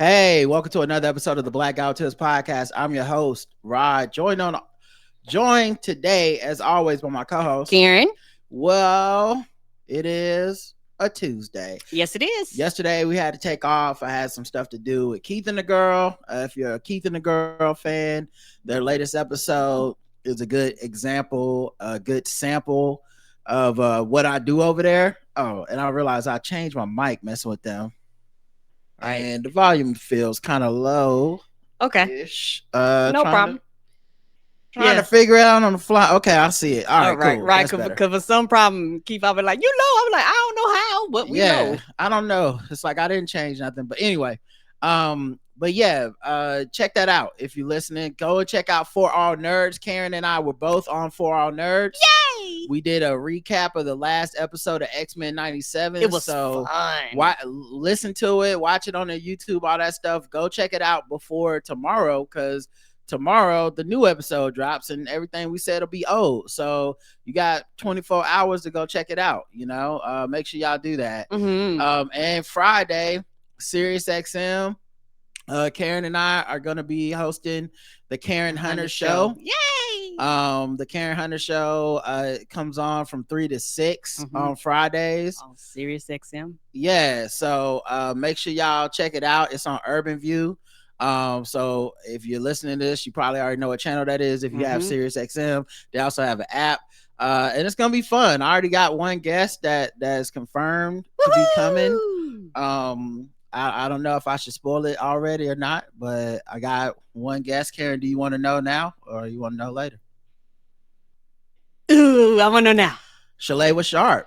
Hey, welcome to another episode of the Black Guy Tips Podcast. I'm your host, Rod. Joined today, as always, by my co-host, Karen. Well, it is a Tuesday. Yes, it is. Yesterday, we had to take off. I had some stuff to do with Keith and the Girl. If you're a Keith and the Girl fan, their latest episode is a good example, a good sample of what I do over there. Oh, and I realized I changed my mic messing with them. Right. And the volume feels kind of low. Okay. No problem. Trying to figure it out on the fly. Okay, I see it. All right, cool. Right. Because for some problem, Keith, I'll be like, I'm like, I don't know how, but we know. I don't know. It's like I didn't change nothing. But anyway, check that out. If you're listening, go and check out For All Nerds. Karen and I were both on For All Nerds. Yay! We did a recap of the last episode of X-Men 97. It was fun. Listen to it, watch it on the YouTube, all that stuff. Go check it out before tomorrow, because tomorrow the new episode drops and everything we said will be old. So you got 24 hours to go check it out. Make sure y'all do that. Mm-hmm. And Friday, Sirius XM, Karen and I are going to be hosting the Karen Hunter Show. Yay! The Karen Hunter Show comes on from 3 to 6 on Fridays on Sirius XM. Yeah, so make sure y'all check it out. It's on Urban View. So if you're listening to this, you probably already know what channel that is. If you have Sirius XM, they also have an app. And it's gonna be fun. I already got one guest that is confirmed to be coming. I don't know if I should spoil it already or not, but I got one guest. Karen, do you want to know now or you want to know later? Ooh, I want to know now. Shalewa Sharp.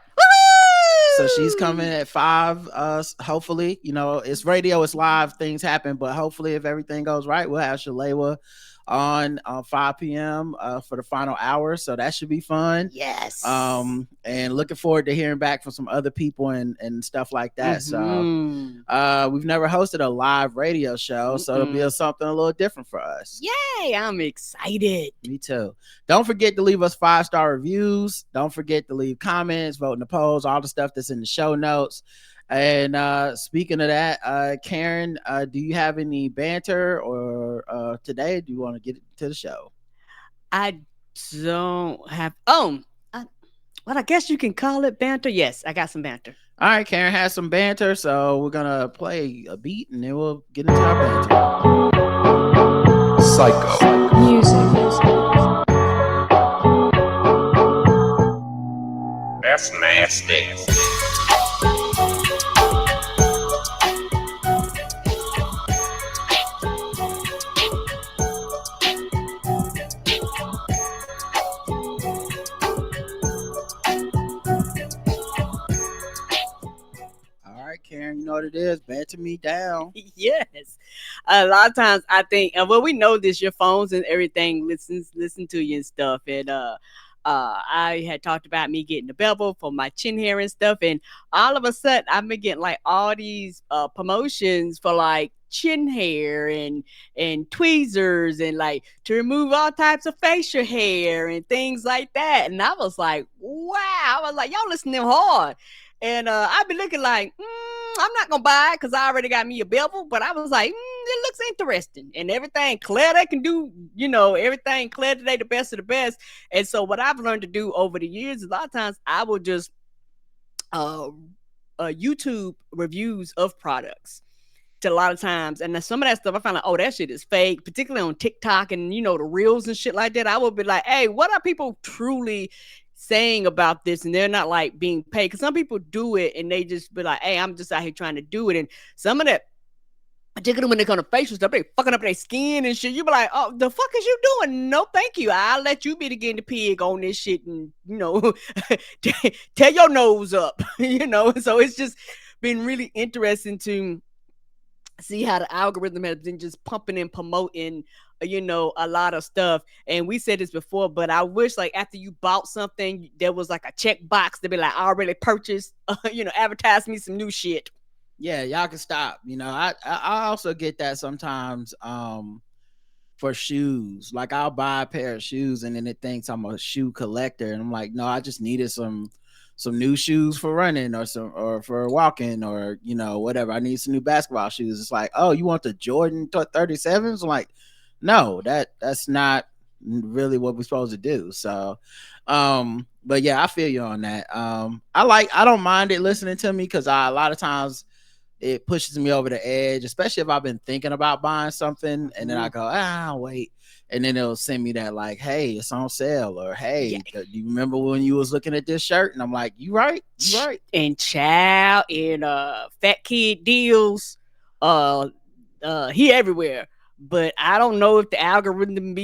So she's coming at 5. Hopefully, it's radio, it's live, things happen, but hopefully, if everything goes right, we'll have Shalewa on 5 p.m. For the final hour. So that should be fun. Yes. And looking forward to hearing back from some other people and stuff like that. So we've never hosted a live radio show, so it'll be something a little different for us. Yay, I'm excited. Me too. Don't forget to leave us 5-star reviews. Don't forget to leave comments, vote in the polls, all the stuff that's in the show notes. And speaking of that, Karen, do you have any banter or today? Do you want to get to the show? I don't have. I guess you can call it banter. Yes, I got some banter. All right, Karen has some banter, so we're gonna play a beat and then we'll get into our banter. Psycho music. That's nasty. Karen, you know what it is. Banter me down. Yes. A lot of times I think, we know this, your phones and everything listen to you and stuff. And I had talked about me getting a bevel for my chin hair and stuff. And all of a sudden I've been getting like all these promotions for like chin hair and tweezers and like to remove all types of facial hair and things like that. And I was like, wow. I was like, y'all listening hard. And I've been looking like, I'm not going to buy it because I already got me a bevel. But I was like, it looks interesting. And everything Claire they can do, everything Claire today, the best of the best. And so what I've learned to do over the years, a lot of times I will just YouTube reviews of products. A lot of times, and some of that stuff I found like, that shit is fake, particularly on TikTok and the reels and shit like that. I would be like, hey, what are people truly saying about this? And they're not like being paid, because some people do it and they just be like, hey, I'm just out here trying to do it. And some of that, particularly when they come to facial stuff, they fucking up their skin and shit. You be like, oh, the fuck is you doing? No, thank you. I'll let you be the guinea pig on this shit and tear your nose up. So it's just been really interesting to see how the algorithm has been just pumping and promoting, a lot of stuff. And we said this before, but I wish like after you bought something, there was like a check box to be like, I already purchased, advertise me some new shit. Yeah, y'all can stop. I also get that sometimes for shoes. Like I'll buy a pair of shoes and then it thinks I'm a shoe collector. And I'm like, no, I just needed some new shoes for running or for walking or whatever. I need some new basketball shoes. It's like, oh, you want the Jordan 37s? I'm like, no, that's not really what we're supposed to do. So but yeah, I feel you on that. I don't mind it listening to me because a lot of times it pushes me over the edge, especially if I've been thinking about buying something and then I go, wait. And then it'll send me that like, hey, it's on sale, or hey, do you remember when you was looking at this shirt? And I'm like, you right. And child in Fat Kid Deals, he everywhere. But I don't know if the algorithm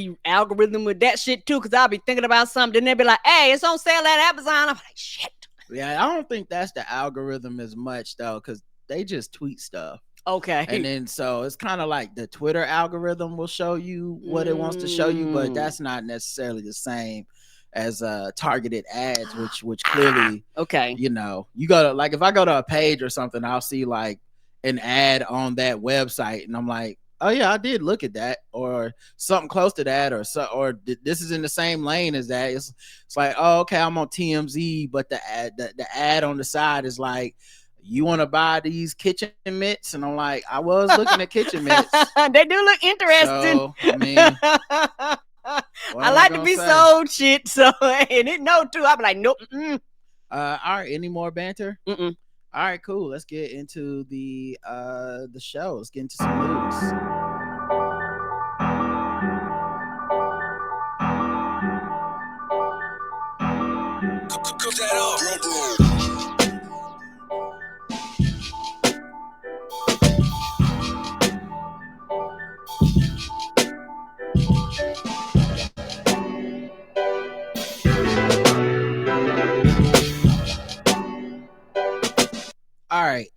with that shit too, because I'll be thinking about something and they'll be like, hey, it's on sale at Amazon. I'm like, shit. Yeah, I don't think that's the algorithm as much though, because they just tweet stuff. Okay. And then so it's kind of like the Twitter algorithm will show you what it wants to show you, but that's not necessarily the same as targeted ads, which clearly, okay, you go to, like, if I go to a page or something, I'll see like an ad on that website and I'm like, oh yeah, I did look at that, or something close to that, or this is in the same lane as that. It's like, oh, okay, I'm on TMZ, but the ad on the side is like, you want to buy these kitchen mitts? And I'm like, I was looking at kitchen mitts. They do look interesting. So, I mean, I like to be sold shit. So, and it know too. I'm like, nope. All right. Any more banter? Mm-mm. All right, cool. Let's get into the show. Let's get into some news. Cook that up. All right.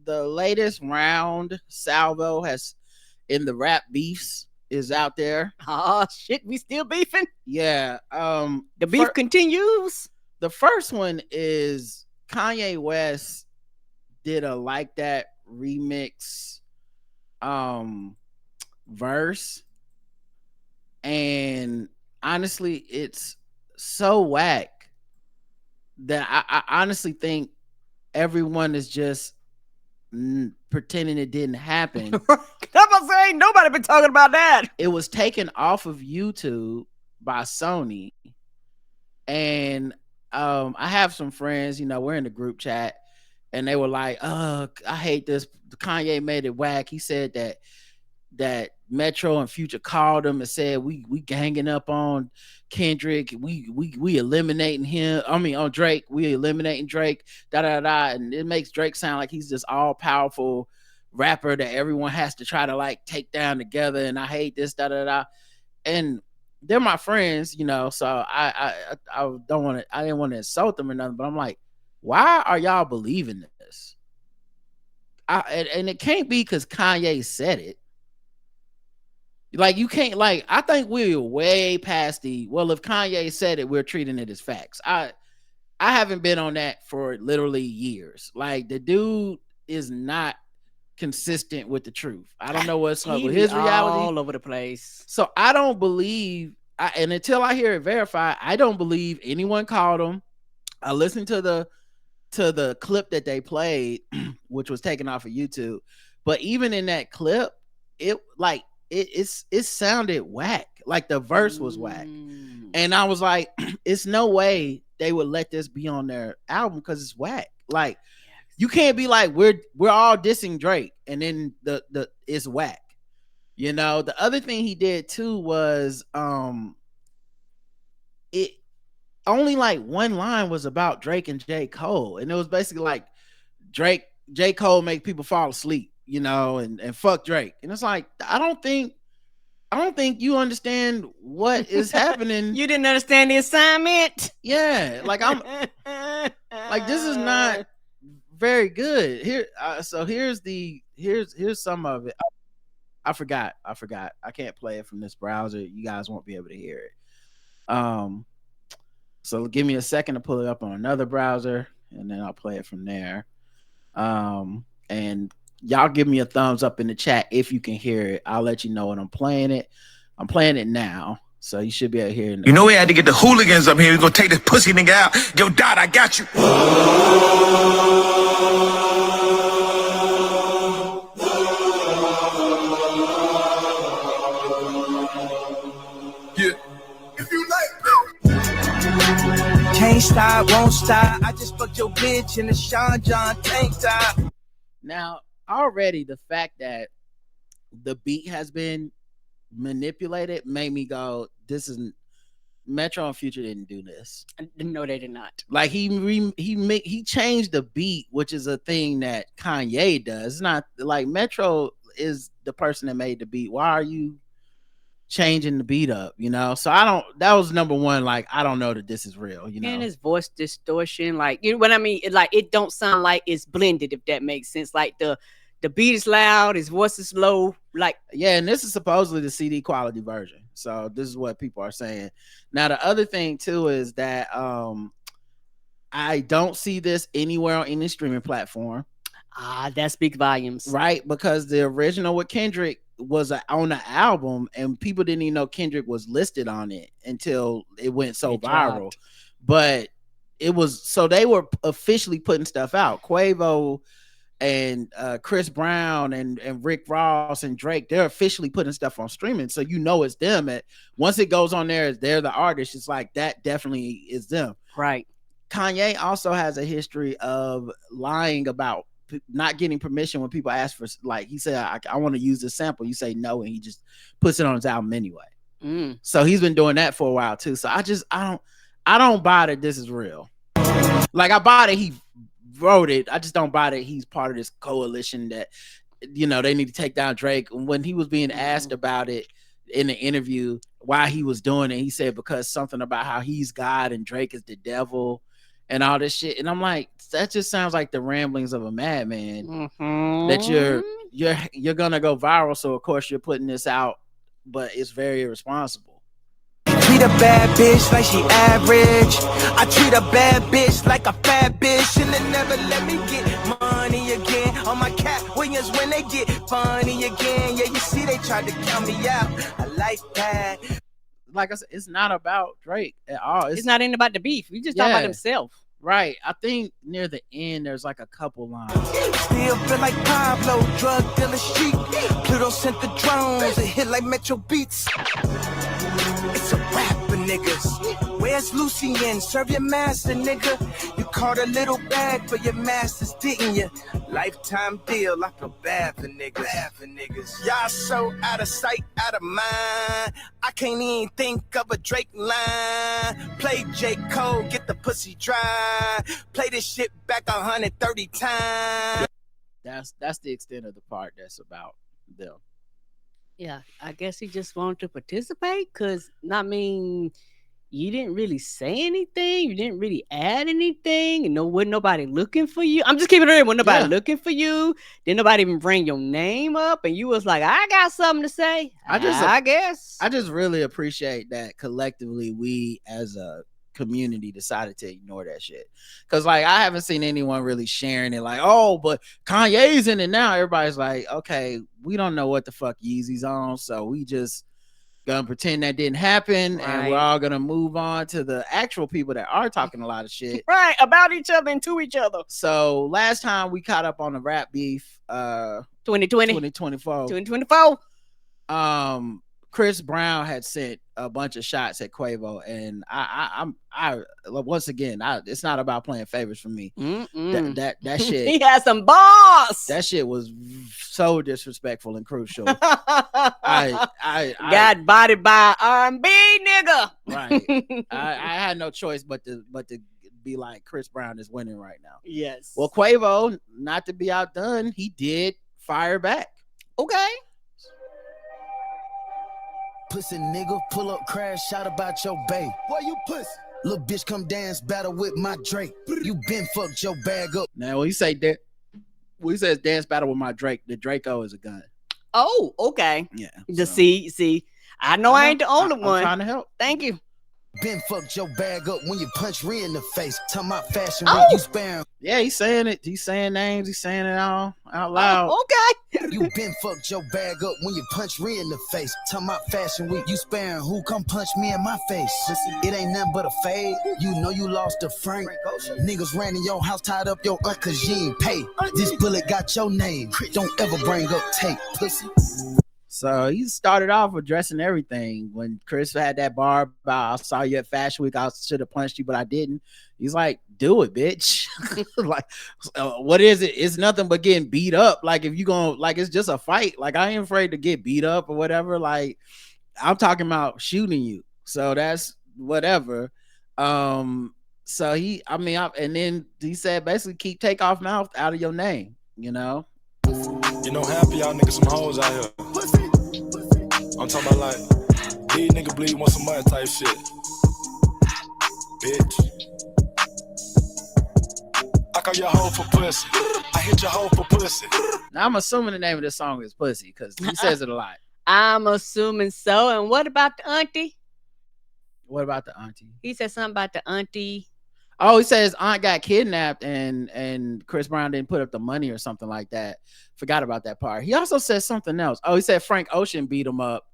The latest round salvo has in the rap beefs is out there. Oh shit, we still beefing? Yeah. The beef continues. The first one is Kanye West did a Like That remix verse, and honestly it's so whack that I honestly think everyone is just pretending it didn't happen. I'm saying nobody been talking about that. It was taken off of YouTube by Sony, and I have some friends, we're in the group chat, and they were like, I hate this. Kanye made it whack. He said that Metro and Future called him and said we ganging up on Kendrick, we eliminating him. I mean, on Drake, we eliminating Drake, and it makes Drake sound like he's this all powerful rapper that everyone has to try to like take down together. And I hate this, and they're my friends, so I don't want to, I didn't want to insult them or nothing, but I'm like, why are y'all believing this? And it can't be because Kanye said it. Like, you can't, like, I think we're way past if Kanye said it, we're treating it as facts. I haven't been on that for literally years. Like, the dude is not consistent with the truth. I don't know what's up with his reality. All over the place. So I don't believe, and until I hear it verified, I don't believe anyone called him. I listened to the clip that they played, which was taken off of YouTube. But even in that clip, it sounded whack. Like, the verse was whack. And I was like, it's no way they would let this be on their album because it's whack. Like, you can't be like, we're all dissing Drake and then the it's whack. The other thing he did too was it only like one line was about Drake and J. Cole, and it was basically like J. Cole make people fall asleep, and fuck Drake. And it's like, I don't think you understand what is happening. You didn't understand the assignment. Yeah, like, I'm like, this is not very good here. So here's some of it. I forgot. I can't play it from this browser. You guys won't be able to hear it. So give me a second to pull it up on another browser, and then I'll play it from there. And y'all give me a thumbs up in the chat if you can hear it. I'll let you know when I'm playing it. I'm playing it now. So you should be able to hear it. You know we had to get the hooligans up here. We're gonna take this pussy nigga out. Yo, Dot, I got you. Yeah. If you like, can't stop, won't stop. I just fucked your bitch in the Sean John tank top. Now, already the fact that the beat has been manipulated made me go, this is Metro and Future didn't do this. No, they did not. Like he changed the beat, which is a thing that Kanye does. It's not like Metro is the person that made the beat. Why are you changing the beat up? You know, so that was number one. Like, I don't know that this is real. You know, and his voice distortion, like, you know what I mean? It don't sound like it's blended, if that makes sense. Like the beat is loud, his voice is low. Like, yeah, and this is supposedly the CD quality version. So this is what people are saying. Now, the other thing too is that I don't see this anywhere on any streaming platform. That speaks volumes, right? Because the original with Kendrick was on the album, and people didn't even know Kendrick was listed on it until it went so viral. But it was, so they were officially putting stuff out. Quavo and Chris Brown and Rick Ross and Drake, they're officially putting stuff on streaming, so you know it's them. Once it goes on there, they're the artist. It's like, that definitely is them, right? Kanye also has a history of lying about not getting permission when people ask for, like, he said, I want to use this sample. You say no, and he just puts it on his album anyway. So he's been doing that for a while too. So I don't buy that this is real. Like, I buy that he wrote it. I just don't buy that he's part of this coalition that, you know, they need to take down Drake. When he was being asked about it in the interview, why he was doing it, he said because something about how he's God and Drake is the devil and all this shit. And I'm like, that just sounds like the ramblings of a madman. That you're gonna go viral, so of course you're putting this out, but it's very irresponsible. Treat a bad bitch like she average. I treat a bad bitch like a fat bitch, and they never let me get money again. On my Cat Williams when they get funny again. Yeah, you see they tried to count me out. I like that. Like I said, it's not about Drake at all. It's not even about the beef. We just talk about himself. Right. I think near the end there's like a couple lines. Still feel like Pablo, drug dealer street. Pluto sent the drones, it hit like Metro Beats. It's a rap for niggas. Where's Lucien? Serve your master, nigga. You caught a little bag for your masters, didn't you? Lifetime deal, I feel bad for niggas. Y'all so out of sight, out of mind. I can't even think of a Drake line. Play J. Cole, get the pussy dry. Play this shit back 130 times. That's the extent of the part that's about them. Yeah, I guess he just wanted to participate, because, I mean, you didn't really say anything. You didn't really add anything. And wasn't nobody looking for you. I'm just keeping it real. Wasn't nobody looking for you. Didn't nobody even bring your name up. And you was like, I got something to say. I guess. I just really appreciate that collectively we as a community decided to ignore that shit. Because, like, I haven't seen anyone really sharing it like, oh, but Kanye's in it now. Everybody's like, okay, we don't know what the fuck Yeezy's on, so we just gonna pretend that didn't happen, and we're all gonna move on to the actual people that are talking a lot of shit about each other and to each other. So last time we caught up on the rap beef, 2024, Chris Brown had sent a bunch of shots at Quavo, and I once again, it's not about playing favorites for me. That shit. He had some boss. That shit was so disrespectful and crucial. I got bodied by R&B nigga. Right. I had no choice but to be like, Chris Brown is winning right now. Yes. Well, Quavo, not to be outdone, he did fire back. Okay. Pussy nigga, pull up, crash, shout about your bae. Boy, you pussy. Little bitch come dance, battle with my Drake. You been fucked your bag up. Now, when he says dance battle with my Drake, the Draco is a gun. Oh, okay. Yeah. Just see, I know I ain't the only one. I'm trying to help. Thank you. Been fucked your bag up when you punch Rhea in the face. Talking about fashion week, you sparing. Yeah, he's saying it. He's saying names. He's saying it all out loud. Okay. You been fucked your bag up when you punch Rhea in the face. Talking about fashion week, you sparing who? Come punch me in my face. It ain't nothing but a fade. You know you lost to Frank. Niggas ran in your house, tied up your aunt cause you ain't pay. This bullet got your name. Don't ever bring up tape, pussy. So he started off addressing everything. When Chris had that bar about, I saw you at Fashion Week, I should have punched you, but I didn't. He's like, do it, bitch. Like, what is it? It's nothing but getting beat up. Like, if you gonna, like, it's just a fight. Like, I ain't afraid to get beat up or whatever. Like, I'm talking about shooting you. So that's whatever. So and then he said, basically, keep Takeoff mouth out of your name, you know? You know, half of y'all niggas some hoes out here. I'm talking about like, these niggas bleed want some money type shit. Bitch. I call your hoe for pussy. I hit your hoe for pussy. Now, I'm assuming the name of this song is Pussy because he says it a lot. I'm assuming so. And what about the auntie? What about the auntie? He said something about the auntie. Oh, he said his aunt got kidnapped and Chris Brown didn't put up the money or something like that. Forgot about that part. He also said something else. Oh, he said Frank Ocean beat him up.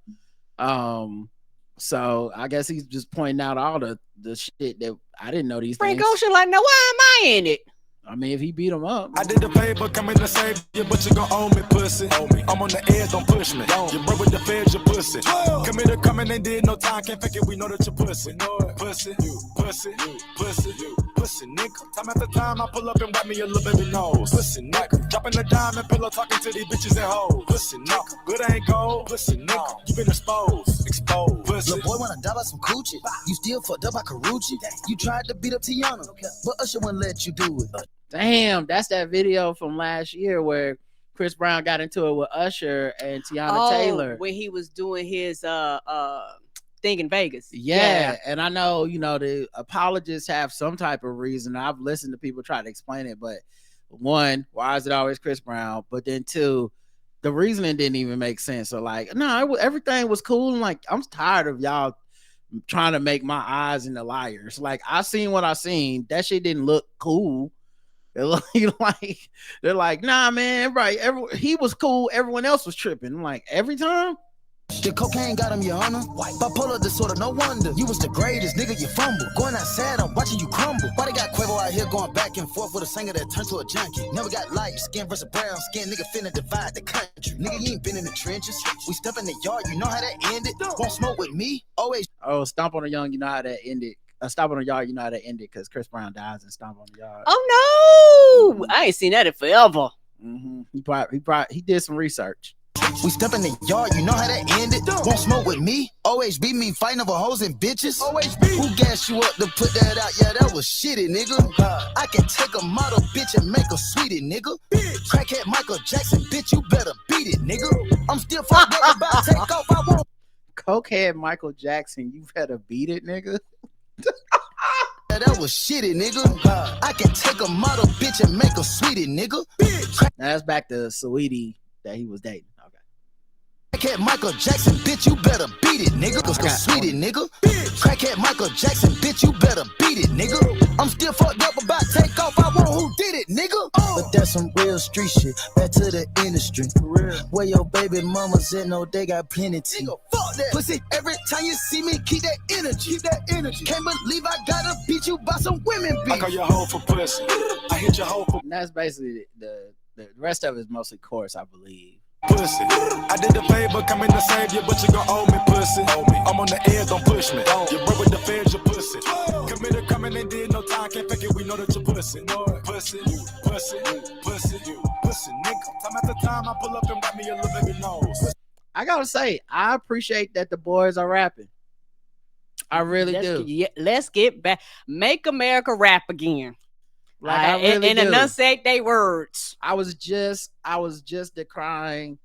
So I guess he's just pointing out all the shit that I didn't know these Frank things. Ocean like, now why am I in it? I mean, if he beat him up. I did the paper, coming to save you, but you gon' own me, pussy. I'm on the edge, don't push me. You broke with the feds, you pussy. Committer coming and did no time, can't fake it, we know that you pussy. Pussy, pussy, pussy, pussy, nigga. Time after time, I pull up and wipe me a little baby nose. Pussy, nigga. Dropping the dime and pillow, talking to these bitches and hoes. Pussy, nigga. Good ain't gold. Pussy, nigga. You been exposed. Pussy. Little boy wanna die by some coochie. You still fucked up by Karuchi. You tried to beat up Tiana, but Usher wouldn't let you do it. Damn, that's that video from last year where Chris Brown got into it with Usher and Tiana Taylor when he was doing his thing in Vegas. Yeah, and I know, you know, the apologists have some type of reason. I've listened to people try to explain it, but one, why is it always Chris Brown? But then two, the reasoning didn't even make sense. So like, no, everything was cool. And like, I'm tired of y'all trying to make my eyes into liars. Like, I seen what I seen. That shit didn't look cool. They're like, nah, man, right. He was cool. Everyone else was tripping. I'm like, every time. The cocaine got him, your honor. Bipolar disorder, no wonder. You was the greatest, nigga, you fumble. Going outside, I'm watching you crumble. Why they got Quavo out here going back and forth with a singer that turned to a junkie? Never got light skin versus brown skin, nigga finna divide the country. Nigga, you ain't been in the trenches. We step in the yard, you know how that ended. Won't smoke with me, always. Oh, Stomp on the Young, you know how that ended. Stomp on the Yard, you know how that ended because Chris Brown dies and Stomp on the Yard. Oh no, I ain't seen that in forever. Mm-hmm. He did some research. We step in the yard, you know how that ended. Won't smoke with me, always be me fighting over hoes and bitches. Always be. Who gassed you up to put that out? Yeah, that was shitty, nigga. I can take a model bitch and make her sweetie, nigga. Crackhead Michael Jackson, bitch, you better beat it, nigga. I'm still fucked up about take off. I won't. Cokehead Michael Jackson, you better beat it, nigga. That was shitty, nigga. I can take a model bitch and make her sweetie, nigga. Now that's back to Sweetie that he was dating. Crackhead Michael Jackson, bitch, you better beat it, nigga. Cause sweetie, nigga. Crackhead Michael Jackson, bitch, you better beat it, nigga. I'm still fucked up about take off. I want who did it, nigga. But that's some real street shit. Back to the industry. Where your baby mamas at? No, they got plenty. Nigga, fuck that. Pussy, every time you see me, keep that energy. Keep that energy. Can't believe I gotta beat you by some women, bitch. I call your hoe for pussy. I hit your hoe for. And that's basically the rest of it is mostly chorus, I believe. Pussy. I did the favor, coming to save you, but you gon' owe me, pussy. I'm on the edge, don't push me. You broke with the feds, you pussy. Committer coming and did no time, can't fake it, we know that you pussy. Pussy, pussy, pussy, pussy, nigga. Time after time, I pull up and wipe me a little baby nose. I gotta say, I appreciate that the boys are rapping. I really do. Let's get back. Make America rap again. Like I really and enunciate their words. I was just decrying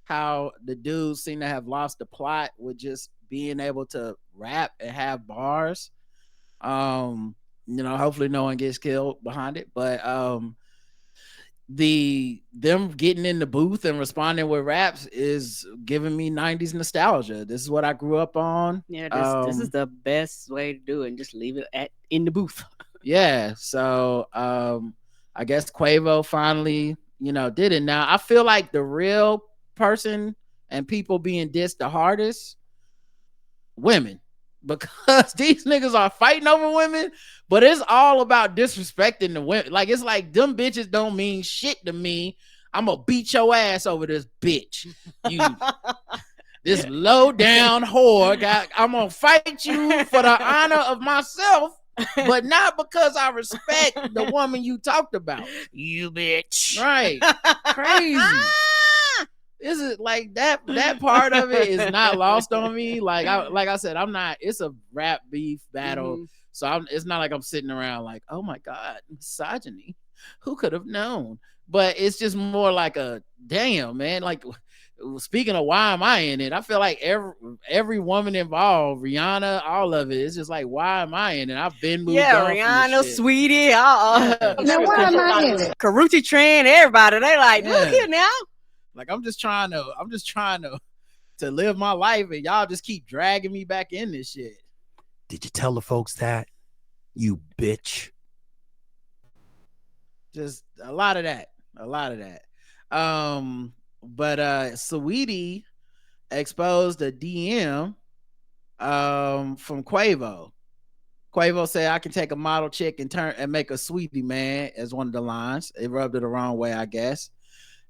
how the dudes seem to have lost the plot with just being able to rap and have bars. You know, hopefully no one gets killed behind it, but them getting in the booth and responding with raps is giving me 90s nostalgia. This is what I grew up on. Yeah, this is the best way to do it, and just leave it in the booth. Yeah, so I guess Quavo finally, did it. Now I feel like the real person and people being dissed the hardest, women, because these niggas are fighting over women, but it's all about disrespecting the women. Like, it's like them bitches don't mean shit to me. I'm gonna beat your ass over this bitch. You this low down whore. I'm gonna fight you for the honor of myself, but not because I respect the woman you talked about. You bitch. Right. Crazy. Is it like that part of it is not lost on me? Like I said, I'm not. It's a rap beef battle, so it's not like I'm sitting around like, oh my god, misogyny. Who could have known? But it's just more like a damn, man. Like, speaking of why am I in it? I feel like every woman involved, Rihanna, all of it. It's just like, why am I in it? I've been moved on. Rihanna, Sweetie, Now why am I in it? Karrueche Tran, everybody. They like, look here now. Like, I'm just trying to live my life, and y'all just keep dragging me back in this shit. Did you tell the folks that? You bitch. Just a lot of that. But Sweetie exposed a DM from Quavo. Quavo said, I can take a model chick and make a sweetie, man, as one of the lines. It rubbed her the wrong way, I guess.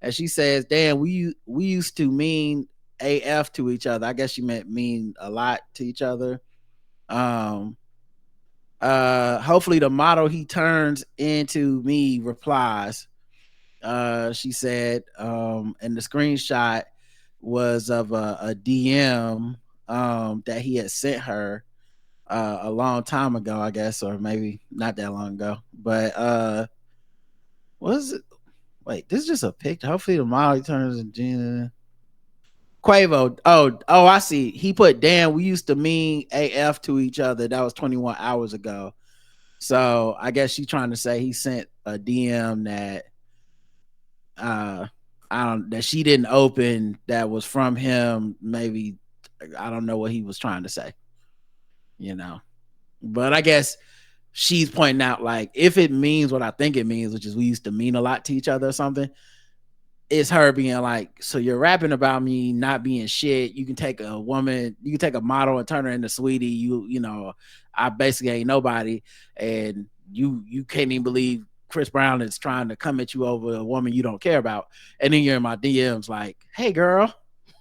And she says, damn, we used to mean AF to each other. I guess she meant mean a lot to each other. Hopefully the model he turns into me replies. She said, and the screenshot was of a DM that he had sent her a long time ago, I guess, or maybe not that long ago. But what is it? Wait, this is just a picture. Hopefully the model he turns into Quavo. Oh, I see. He put, damn, we used to mean AF to each other. That was 21 hours ago. So I guess she's trying to say he sent a DM that that she didn't open, that was from him. Maybe, I don't know what he was trying to say, but I guess she's pointing out, like, if it means what I think it means, which is we used to mean a lot to each other or something, it's her being like, so you're rapping about me not being shit. You can take a woman, you can take a model and turn her into sweetie. You I basically ain't nobody, and you can't even believe Chris Brown is trying to come at you over a woman you don't care about. And then you're in my DMs like, hey girl,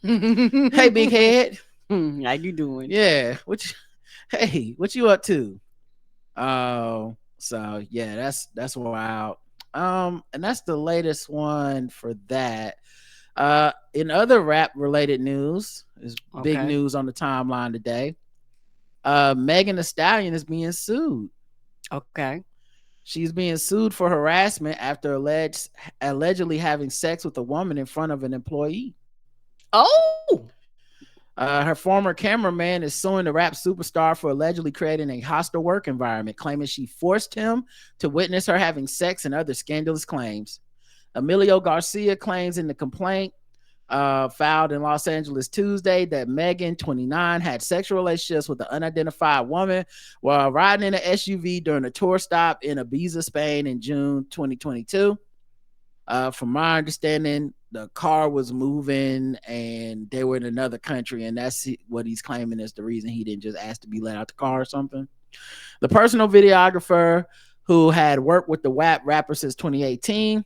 hey big head, how you doing? Yeah, what you up to? So yeah, that's wild. And that's the latest one for that. In other rap related news, is big news on the timeline today. Megan Thee Stallion is being sued. Okay. She's being sued for harassment after allegedly having sex with a woman in front of an employee. Oh. Her former cameraman is suing the rap superstar for allegedly creating a hostile work environment, claiming she forced him to witness her having sex and other scandalous claims. Emilio Garcia claims in the complaint filed in Los Angeles Tuesday that Megan, 29, had sexual relationships with an unidentified woman while riding in an SUV during a tour stop in Ibiza, Spain in June 2022. From my understanding, the car was moving and they were in another country, and that's what he's claiming is the reason he didn't just ask to be let out the car or something. The personal videographer, who had worked with the WAP rapper since 2018,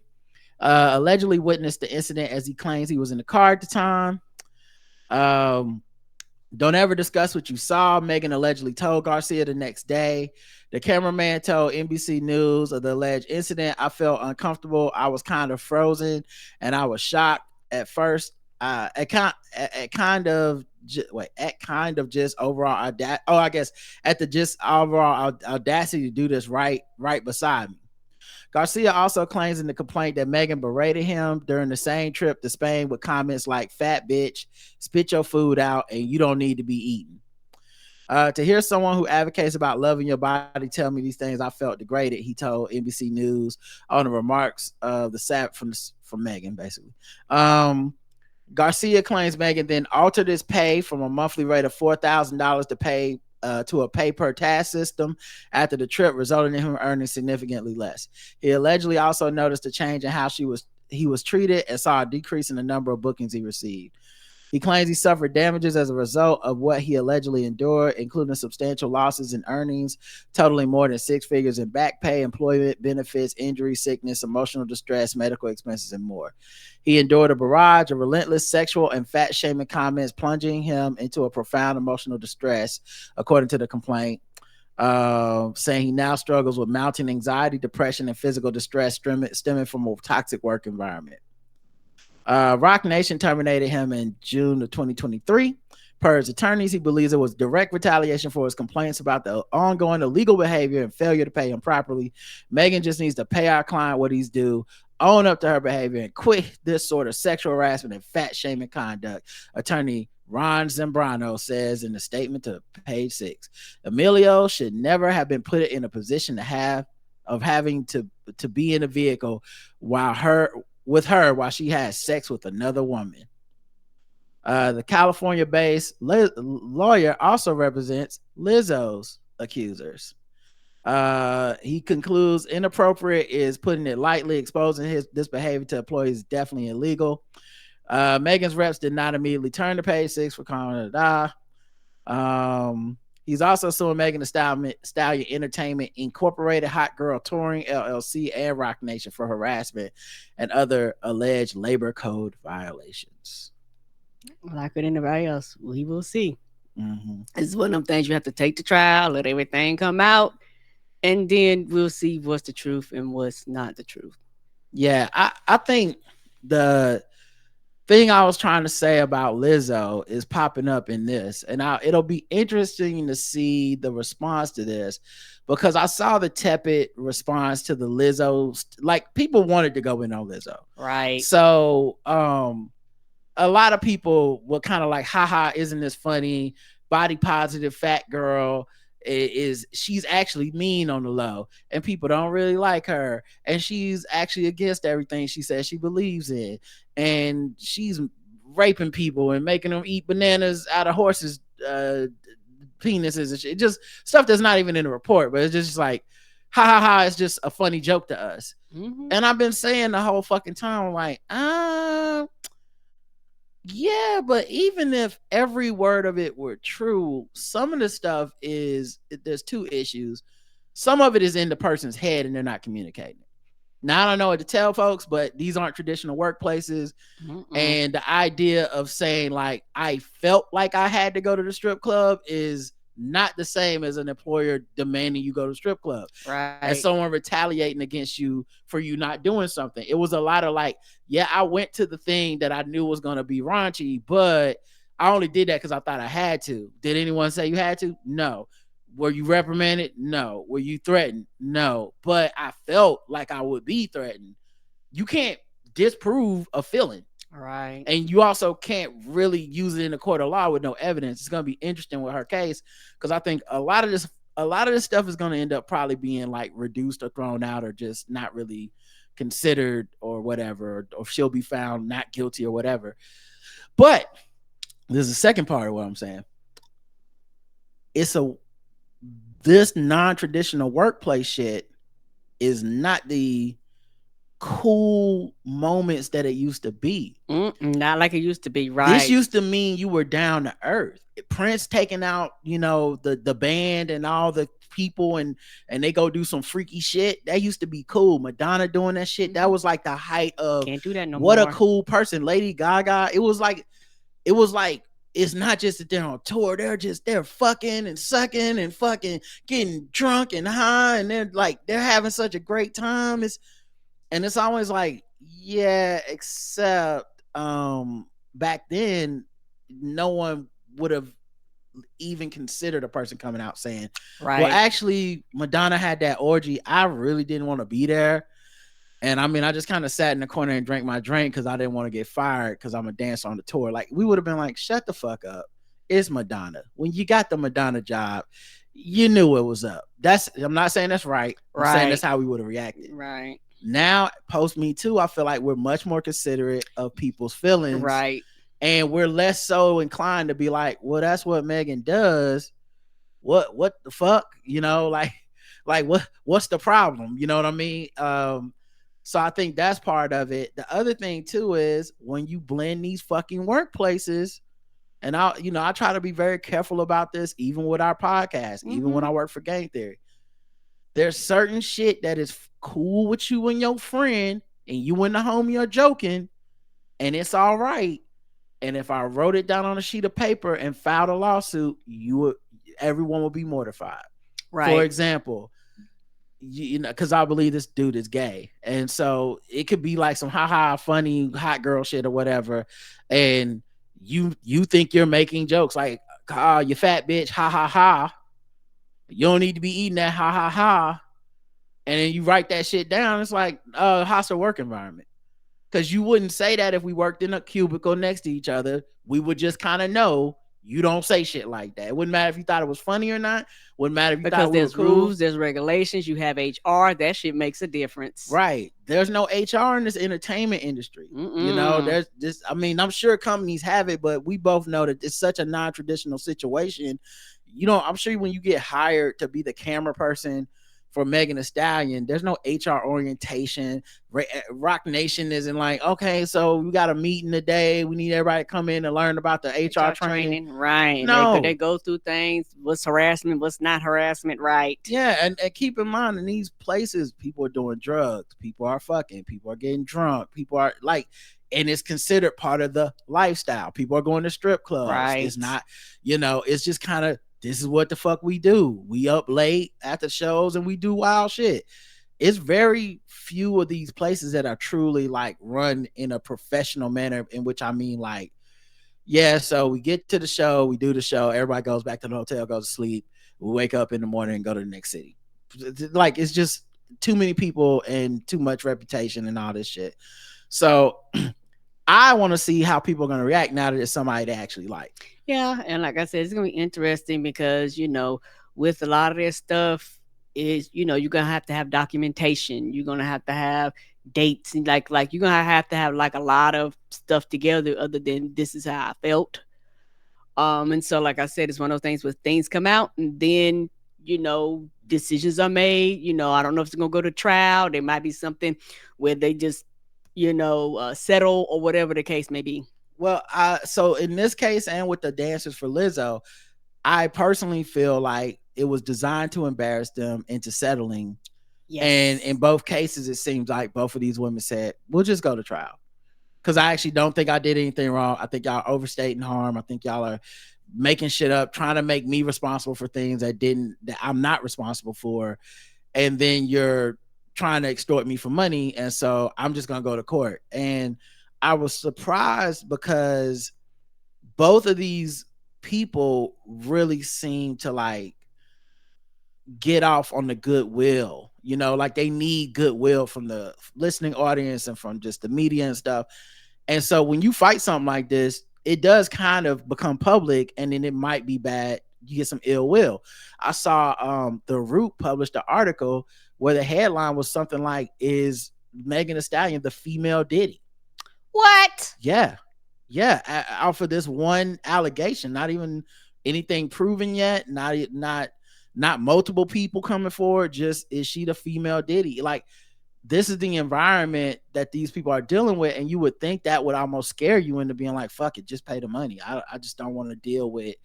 allegedly witnessed the incident, as he claims he was in the car at the time. Don't ever discuss what you saw, Megan allegedly told Garcia the next day. The cameraman told NBC News of the alleged incident. I felt uncomfortable. I was kind of frozen and I was shocked at first. At kind of just overall overall audacity to do this right beside me. Garcia also claims in the complaint that Megan berated him during the same trip to Spain with comments like fat bitch, spit your food out, and you don't need to be eaten. To hear someone who advocates about loving your body tell me these things, I felt degraded, he told NBC News on the remarks of the sap from Megan, basically. Garcia claims Megan then altered his pay from a monthly rate of $4,000 to pay to a pay per task system after the trip, resulting in him earning significantly less. He allegedly also noticed a change in how he was treated and saw a decrease in the number of bookings he received. He claims he suffered damages as a result of what he allegedly endured, including substantial losses in earnings, totaling more than 6 figures in back pay, employment benefits, injury, sickness, emotional distress, medical expenses, and more. He endured a barrage of relentless sexual and fat-shaming comments, plunging him into a profound emotional distress, according to the complaint. Saying he now struggles with mounting anxiety, depression, and physical distress stemming from a toxic work environment. Rock Nation terminated him in June of 2023. Per his attorneys, he believes it was direct retaliation for his complaints about the ongoing illegal behavior and failure to pay him properly. Megan just needs to pay our client what he's due, own up to her behavior, and quit this sort of sexual harassment and fat shaming conduct. Attorney Ron Zambrano says in a statement to Page 6. Emilio should never have been put in a position having to be in a vehicle while she has sex with another woman. The California-based lawyer also represents Lizzo's accusers. He concludes inappropriate is putting it lightly. Exposing this behavior to employees is definitely illegal. Megan's reps did not immediately turn to Page 6 for comment. He's also suing Megan Thee Stallion Entertainment Incorporated, Hot Girl Touring LLC, and Rock Nation for harassment and other alleged labor code violations. Like with anybody else, we will see. It's one of them things you have to take to trial, let everything come out, and then we'll see what's the truth and what's not the truth. Yeah, I think the thing I was trying to say about Lizzo is popping up in this, and it'll be interesting to see the response to this, because I saw the tepid response to the Lizzo. Like, people wanted to go in on Lizzo, right? So a lot of people were kind of like, haha, isn't this funny? Body positive fat girl she's actually mean on the low, and people don't really like her, and she's actually against everything she says she believes in, and she's raping people and making them eat bananas out of horses penises and shit. Just stuff that's not even in the report, but it's just like, ha ha ha, it's just a funny joke to us. And I've been saying the whole fucking time, like, yeah, but even if every word of it were true, some of the stuff there's two issues. Some of it is in the person's head and they're not communicating. Now, I don't know what to tell folks, but these aren't traditional workplaces. And the idea of saying, like, I felt like I had to go to the strip club is not the same as an employer demanding you go to the strip club. Right. And someone retaliating against you for you not doing something. It was a lot of like, yeah, I went to the thing that I knew was going to be raunchy, but I only did that because I thought I had to. Did anyone say you had to? No. Were you reprimanded? No. Were you threatened? No. But I felt like I would be threatened. You can't disprove a feeling. Right. And you also can't really use it in a court of law with no evidence. It's going to be interesting with her case, because I think a lot of this stuff is going to end up probably being like reduced or thrown out or just not really considered or whatever, or she'll be found not guilty or whatever. But there's a second part of what I'm saying. This non-traditional workplace shit is not the cool moments that it used to be. Not like it used to be, right? This used to mean you were down to earth. Prince taking out, the band and all the people and they go do some freaky shit. That used to be cool. Madonna doing that shit. That was like the height of can't do that no what more. A cool person. Lady Gaga. It was like it's not just that they're on tour. They're fucking and sucking and fucking getting drunk and high, and they're having such a great time. It's always like, yeah, except back then, no one would have even considered a person coming out saying, right, well, actually, Madonna had that orgy. I really didn't want to be there. And I mean, I just kind of sat in the corner and drank my drink because I didn't want to get fired because I'm a dancer on the tour. Like, we would have been like, shut the fuck up. It's Madonna. When you got the Madonna job, you knew what was up. I'm not saying that's right. I'm saying that's how we would have reacted. Right. Now, post Me Too, I feel like we're much more considerate of people's feelings. Right. And we're less so inclined to be like, well, that's what Megan does. What the fuck? Like what's the problem? You know what I mean? So I think that's part of it. The other thing too is when you blend these fucking workplaces, and I try to be very careful about this, even with our podcast, even when I work for Game Theory. There's certain shit that is cool with you and your friend, and you and the homie are joking, and it's all right. And if I wrote it down on a sheet of paper and filed a lawsuit, everyone will be mortified. Right. For example, because I believe this dude is gay, and so it could be like some funny hot girl shit or whatever, and you think you're making jokes like, you fat bitch, ha ha ha. You don't need to be eating that, ha ha ha. And then you write that shit down. It's like hostile work environment. Because you wouldn't say that if we worked in a cubicle next to each other. We would just kind of know you don't say shit like that. It wouldn't matter if you thought it was funny or not. Wouldn't matter if you thought it was cool. There's rules, there's regulations. You have HR. That shit makes a difference. Right. There's no HR in this entertainment industry. You know, there's this. I mean, I'm sure companies have it, but we both know that it's such a non-traditional situation. I'm sure when you get hired to be the camera person for Megan Thee Stallion, there's no HR orientation. Rock Nation isn't like, okay, so we got a meeting today. We need everybody to come in and learn about the HR training. Right. No. They go through things. What's harassment? What's not harassment? Right. Yeah. And keep in mind, in these places, people are doing drugs. People are fucking. People are getting drunk. People are like, and it's considered part of the lifestyle. People are going to strip clubs. Right. It's not, it's just kind of, this is what the fuck we do. We up late after shows and we do wild shit. It's very few of these places that are truly like run in a professional manner, in which I mean like, so we get to the show, we do the show, everybody goes back to the hotel, goes to sleep, we wake up in the morning and go to the next city. Like, it's just too many people and too much reputation and all this shit. So I want to see how people are going to react now that it's somebody they actually like. Yeah, and like I said, it's going to be interesting because, with a lot of this stuff is, you're going to have documentation. You're going to have dates, and like you're going to have like a lot of stuff together other than this is how I felt. And so, like I said, it's one of those things where things come out and then, decisions are made. I don't know if it's going to go to trial. There might be something where they just, settle or whatever the case may be. Well, so in this case and with the dancers for Lizzo, I personally feel like it was designed to embarrass them into settling. Yes. And in both cases, it seems like both of these women said, we'll just go to trial. Because I actually don't think I did anything wrong. I think y'all overstating harm. I think y'all are making shit up, trying to make me responsible for things that I'm not responsible for. And then you're trying to extort me for money. And so I'm just going to go to court. And I was surprised because both of these people really seem to like get off on the goodwill, like they need goodwill from the listening audience and from just the media and stuff. And so when you fight something like this, it does kind of become public, and then it might be bad. You get some ill will. I saw The Root published an article where the headline was something like, is Megan Thee Stallion the female Diddy? What? Yeah. Off of this one allegation, not even anything proven yet. Not multiple people coming forward. Just, is she the female Diddy? Like, this is the environment that these people are dealing with, and you would think that would almost scare you into being like, fuck it, just pay the money. I just don't want to deal with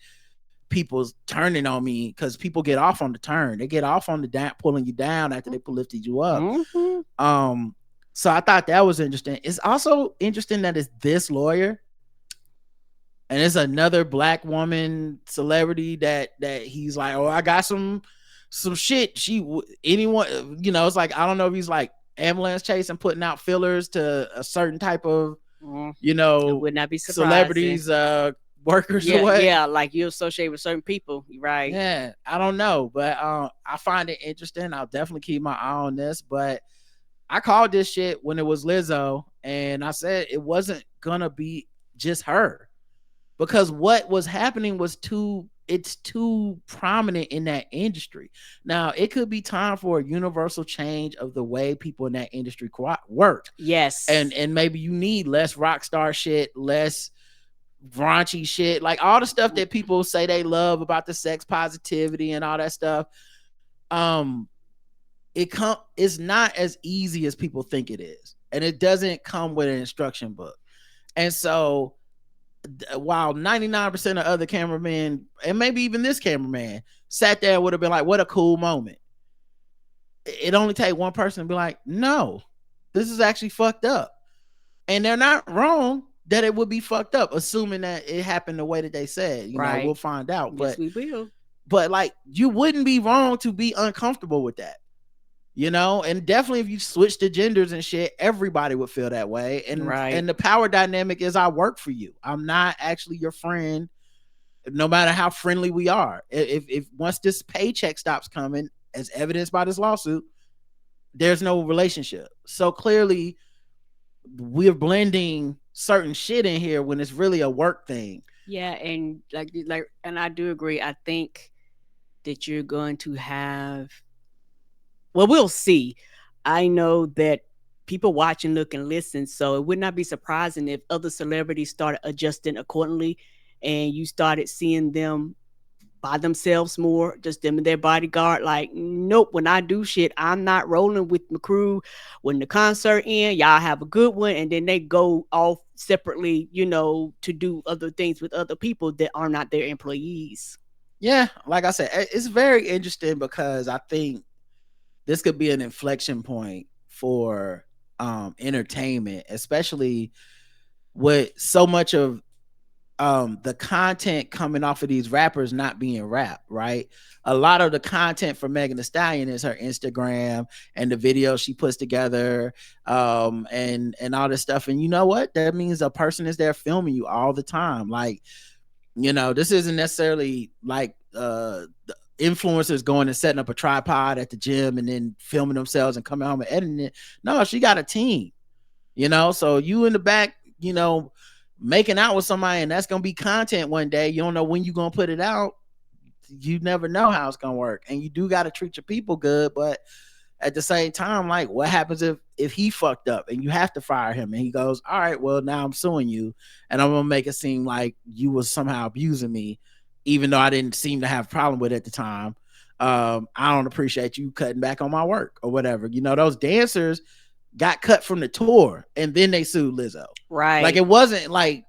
people's turning on me, because people get off on the turn. They get off on the pulling you down after they lifted you up. Mm-hmm. So I thought that was interesting. It's also interesting that it's this lawyer, and it's another black woman celebrity that he's like, oh, I got some shit. It's like, I don't know if he's like ambulance chasing, putting out fillers to a certain type of, it would not be celebrities, workers or what. Yeah, like you associate with certain people, right? Yeah, I don't know, but I find it interesting. I'll definitely keep my eye on this, but I called this shit when it was Lizzo, and I said it wasn't gonna be just her, because what was happening was too prominent in that industry. Now, it could be time for a universal change of the way people in that industry work. Yes. And maybe you need less rock star shit, less raunchy shit, like all the stuff that people say it it's not as easy as people think it is, and it doesn't come with an instruction book. And so while 99% of other cameramen, and maybe even this cameraman, sat there, would have been like, what a cool moment, it only take one person to be like, no, this is actually fucked up. And they're not wrong that it would be fucked up, assuming that it happened the way that they said. You know, we'll find out. Yes, we will. But like, you wouldn't be wrong to be uncomfortable with that. You know, and definitely if you switch the genders and shit, everybody would feel that way. And and the power dynamic is, I work for you. I'm not actually your friend, no matter how friendly we are. If once this paycheck stops coming, as evidenced by this lawsuit, there's no relationship. So clearly we're blending certain shit in here when it's really a work thing. Yeah, and like and I do agree. I think that you're going to have, well, we'll see. I know that people watch and look and listen, so it would not be surprising if other celebrities started adjusting accordingly, and you started seeing them by themselves more, just them and their bodyguard. Like, nope, when I do shit, I'm not rolling with my crew. When the concert ends, y'all have a good one, and then they go off separately, you know, to do other things with other people that are not their employees. Yeah, like I said, it's very interesting because I think this could be an inflection point for entertainment, especially with so much of the content coming off of these rappers not being rap, right? A lot of the content for Megan Thee Stallion is her Instagram and the videos she puts together, and all this stuff. And you know what? That means a person is there filming you all the time. Like, you know, this isn't necessarily like the influencers going and setting up a tripod at the gym and then filming themselves and coming home and editing it. No, she got a team, you know, so you in the back, you know, making out with somebody, and that's gonna be content one day. You don't know when you're gonna put it out. You never know how it's gonna work, and you do got to treat your people good. But at the same time, like, what happens if he fucked up and you have to fire him, and he goes, all right, well, now I'm suing you and I'm gonna make it seem like you was somehow abusing me, even though I didn't seem to have a problem with it at the time. I don't appreciate you cutting back on my work or whatever. You know, those dancers got cut from the tour and then they sued Lizzo. Right. Like, it wasn't like,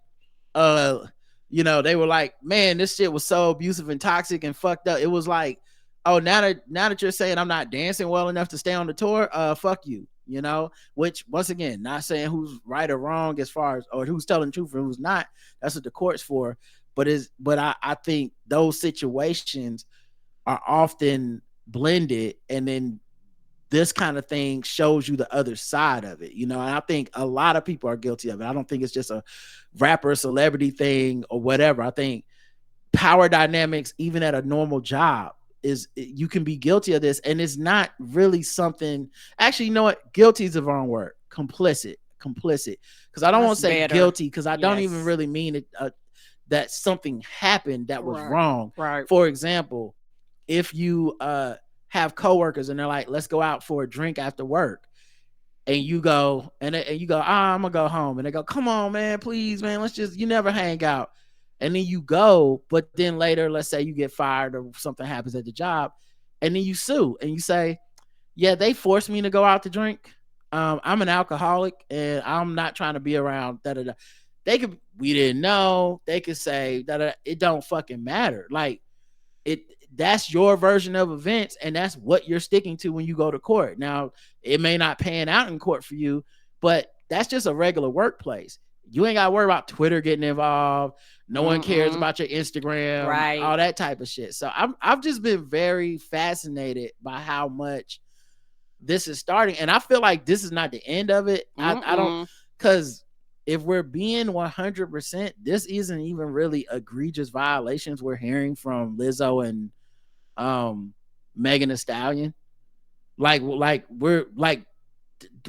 you know, they were like, man, this shit was so abusive and toxic and fucked up. It was like, oh, now that you're saying I'm not dancing well enough to stay on the tour, fuck you, you know, which, once again, not saying who's right or wrong as far as, or who's telling the truth and who's not. That's what the court's for. But I think those situations are often blended, and then this kind of thing shows you the other side of it, you know. And I think a lot of people are guilty of it. I don't think it's just a rapper celebrity thing or whatever. I think power dynamics, even at a normal job, you can be guilty of this, and it's not really something. Actually, you know what? Guilty is the wrong word. Complicit, because I don't want to say guilty, because I don't even really mean it. That something happened that was wrong. Right. For example, if you have coworkers and they're like, let's go out for a drink after work, and you go I'm gonna go home, and they go, come on, man, please, man, you never hang out. And then you go, but then later, let's say you get fired or something happens at the job, and then you sue and you say, yeah, they forced me to go out to drink. I'm an alcoholic and I'm not trying to be around da-da-da. We didn't know. They could say that it don't fucking matter. Like, that's your version of events, and that's what you're sticking to when you go to court. Now, it may not pan out in court for you, but that's just a regular workplace. You ain't got to worry about Twitter getting involved. No one cares about your Instagram, right? All that type of shit. So I've just been very fascinated by how much this is starting, and I feel like this is not the end of it. I don't, because if we're being 100%, this isn't even really egregious violations we're hearing from Lizzo and Megan Thee Stallion. Like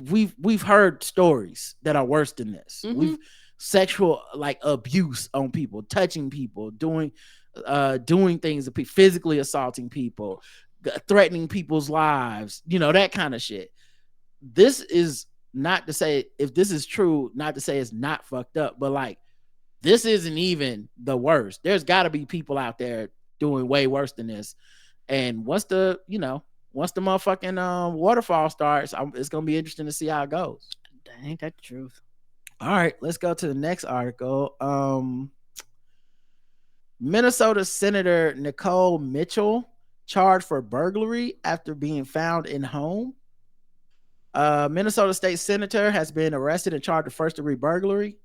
we've heard stories that are worse than this. We've sexual like abuse on people, touching people, doing things to people, physically assaulting people, threatening people's lives, you know, that kind of shit. This is not to say, if this is true, not to say it's not fucked up, but like, this isn't even the worst. There's got to be people out there doing way worse than this. And once the once the motherfucking waterfall starts, it's gonna be interesting to see how it goes. Ain't that the truth? All right, let's go to the next article. Minnesota Senator Nicole Mitchell charged for burglary after being found in home. Minnesota State Senator has been arrested and charged with first-degree burglary.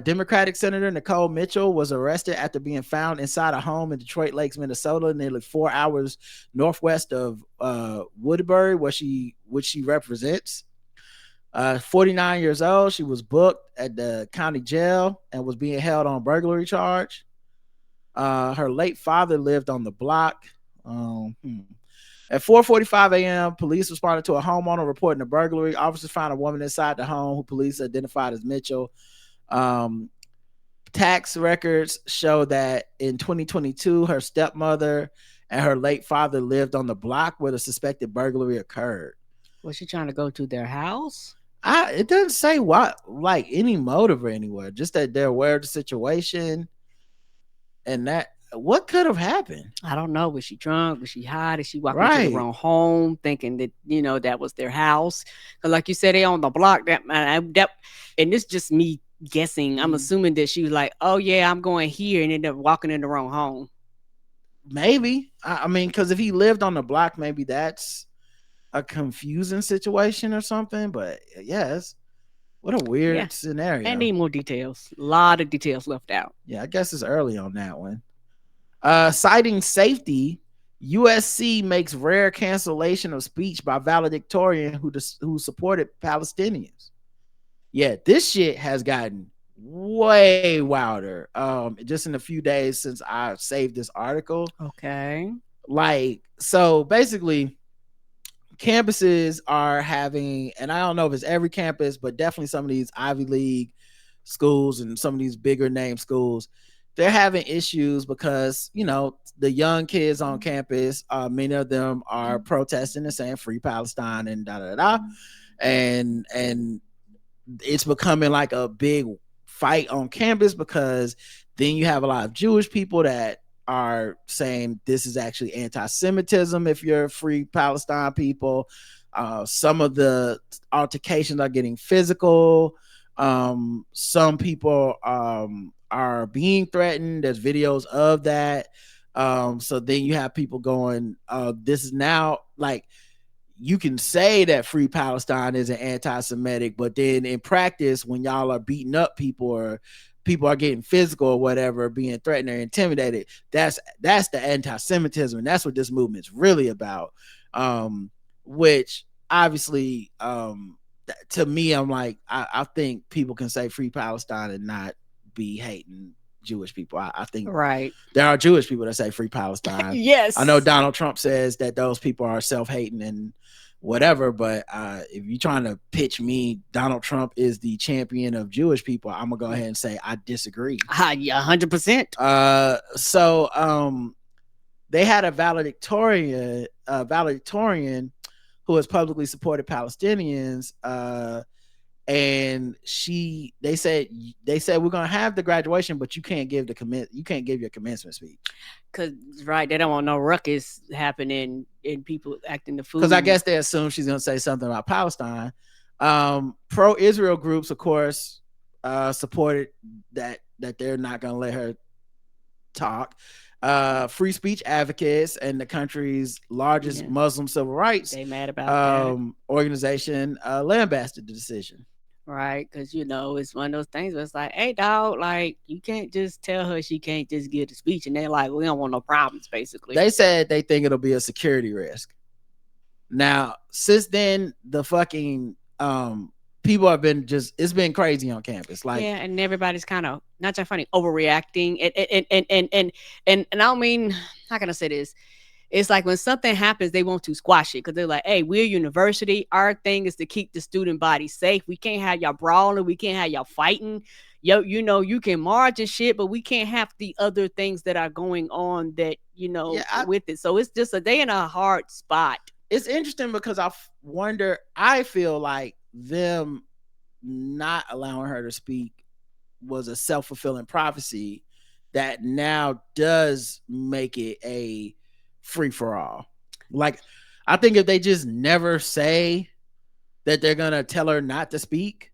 Democratic Senator Nicole Mitchell was arrested after being found inside a home in Detroit Lakes, Minnesota, nearly 4 hours northwest of Woodbury, which she represents. 49 years old, she was booked at the county jail and was being held on burglary charge. Her late father lived on the block. At 4:45 a.m., police responded to a homeowner reporting a burglary. Officers found a woman inside the home who police identified as Mitchell. Tax records show that in 2022, her stepmother and her late father lived on the block where the suspected burglary occurred. Was she trying to go to their house? It doesn't say what, like any motive or anywhere, just that they're aware of the situation. And that, what could have happened? I don't know. Was she drunk? Was she high? Did she walk into the wrong home thinking that, that was their house? Because like you said, they on the block. And it's just me guessing. I'm assuming that she was like, oh yeah, I'm going here, and ended up walking in the wrong home. Maybe. I mean, because if he lived on the block, maybe that's a confusing situation or something. But yes, what a weird scenario. I need more details. A lot of details left out. Yeah, I guess it's early on that one. Citing safety, USC makes rare cancellation of speech by valedictorian who supported Palestinians. Yeah, this shit has gotten way wilder. Just in a few days since I saved this article. Okay. Like, so basically, campuses are having, and I don't know if it's every campus, but definitely some of these Ivy League schools and some of these bigger name schools, they're having issues because, the young kids on campus, many of them are protesting and saying free Palestine and and it's becoming like a big fight on campus, because then you have a lot of Jewish people that are saying this is actually anti-Semitism if you're free Palestine people. Some of the altercations are getting physical. Some people are being threatened. There's videos of that. So then you have people going, this is now, like, you can say that free Palestine is an anti-Semitic, but then in practice, when y'all are beating up people or people are getting physical or whatever, being threatened or intimidated, that's the anti-Semitism, and that's what this movement's really about. Which obviously, to me, I'm like, I think people can say free Palestine and not be hating Jewish people. I think there are Jewish people that say free Palestine. Yes, I know Donald Trump says that those people are self-hating and whatever, but if you're trying to pitch me Donald Trump is the champion of Jewish people, I'm gonna go ahead and say I disagree. Yeah, 100%. So they had a valedictorian who has publicly supported Palestinians, and they said we're gonna have the graduation, but you can't give your commencement speech. Cause they don't want no ruckus happening and people acting the fool. Because I guess they assume she's gonna say something about Palestine. Pro-Israel groups, of course, supported that they're not gonna let her talk. Free speech advocates and the country's largest Muslim civil rights they mad about that organization lambasted the decision. Right, because it's one of those things where it's like, hey dog, like you can't just tell her she can't just give the speech, and they're like, we don't want no problems. Basically, they said they think it'll be a security risk. Now, since then, the fucking people have been it's been crazy on campus. Like, yeah, and everybody's kind of not that funny overreacting, and I don't mean, how can I say this? It's like when something happens, they want to squash it because they're like, hey, we're a university. Our thing is to keep the student body safe. We can't have y'all brawling. We can't have y'all fighting. You can march and shit, but we can't have the other things that are going on that, with it. So it's just they in a hard spot. It's interesting because I feel like them not allowing her to speak was a self-fulfilling prophecy that now does make it a free for all. Like, I think if they just never say that they're gonna tell her not to speak,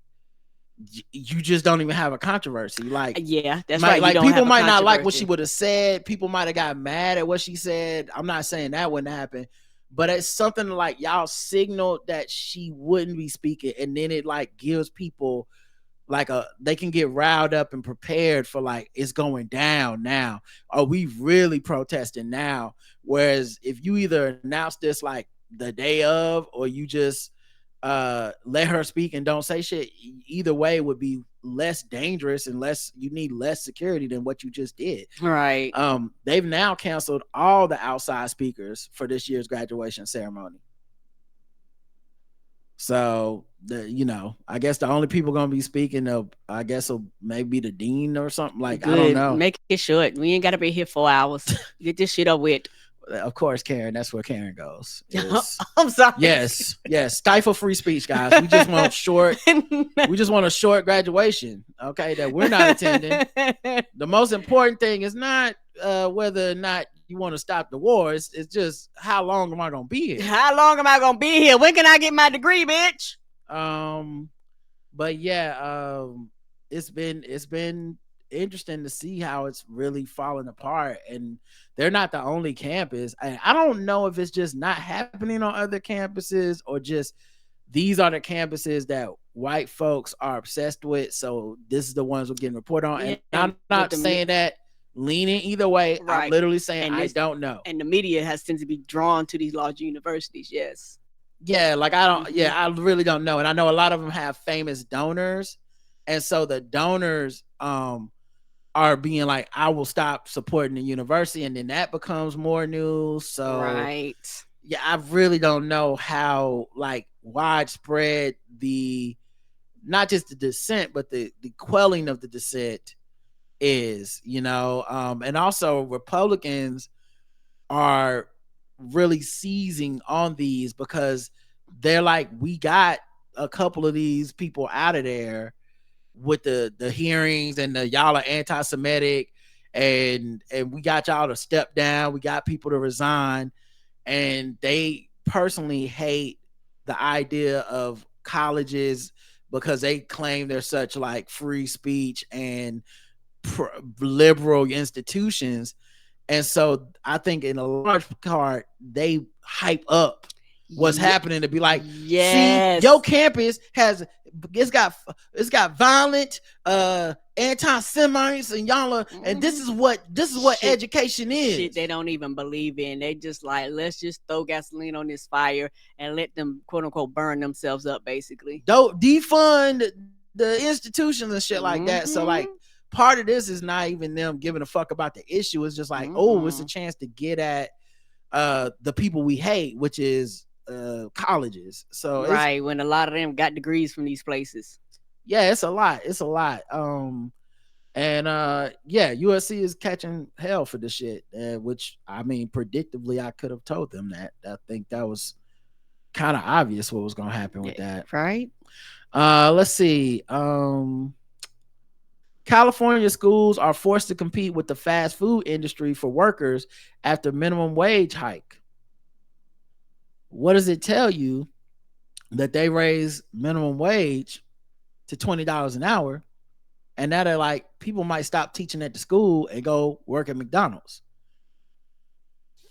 you just don't even have a controversy. Like, yeah, that's right. Like people might not like what she would have said. People might have got mad at what she said. I'm not saying that wouldn't happen, but it's something like y'all signaled that she wouldn't be speaking, and then it like gives people like they can get riled up and prepared for like it's going down now. Are we really protesting now? Whereas if you either announce this like the day of, or you just let her speak and don't say shit, either way would be less dangerous and you need less security than what you just did. Right. They've now canceled all the outside speakers for this year's graduation ceremony. So I guess the only people gonna be speaking of, I guess, will maybe the dean or something. Like, good. I don't know. Make it short. We ain't gotta be here 4 hours. Get this shit up with. Of course, Karen. That's where Karen goes. I'm sorry. Yes. Stifle free speech, guys. We just want short. We just want a short graduation. Okay, that we're not attending. The most important thing is not whether or not you want to stop the war. It's just how long am I gonna be here? How long am I gonna be here? When can I get my degree, bitch? But yeah, it's been interesting to see how it's really falling apart, and they're not the only campus. I don't know if it's just not happening on other campuses, or just these are the campuses that white folks are obsessed with, so this is the ones we're getting reported on. And I'm not saying that leaning either way. Right. I'm literally saying I don't know. And the media has tended to be drawn to these large universities. Yes. Yeah, like I really don't know. And I know a lot of them have famous donors, and so the donors are being like, I will stop supporting the university, and then that becomes more news. So right. Yeah, I really don't know how like widespread not just the dissent, but the quelling of the dissent is, and also Republicans are really seizing on these because they're like, we got a couple of these people out of there with the hearings and y'all are anti-Semitic and we got y'all to step down. We got people to resign, and they personally hate the idea of colleges because they claim they're such like free speech and liberal institutions. And so I think in a large part, they hype up what's happening to be like, see, your campus it's got violent anti-Semites, and y'all are, and this is what shit, education is. Shit they don't even believe in. They just like, let's just throw gasoline on this fire and let them quote unquote burn themselves up, basically. Don't defund the institutions and shit like that. So like, part of this is not even them giving a fuck about the issue. It's just like, oh, it's a chance to get at the people we hate, which is colleges. So right, when a lot of them got degrees from these places. Yeah, it's a lot. USC is catching hell for this shit, which I mean, predictably, I could have told them that. I think that was kind of obvious what was going to happen with that. Right. Let's see. California schools are forced to compete with the fast food industry for workers after minimum wage hike. What does it tell you that they raise minimum wage to $20 an hour, and now they're like, people might stop teaching at the school and go work at McDonald's?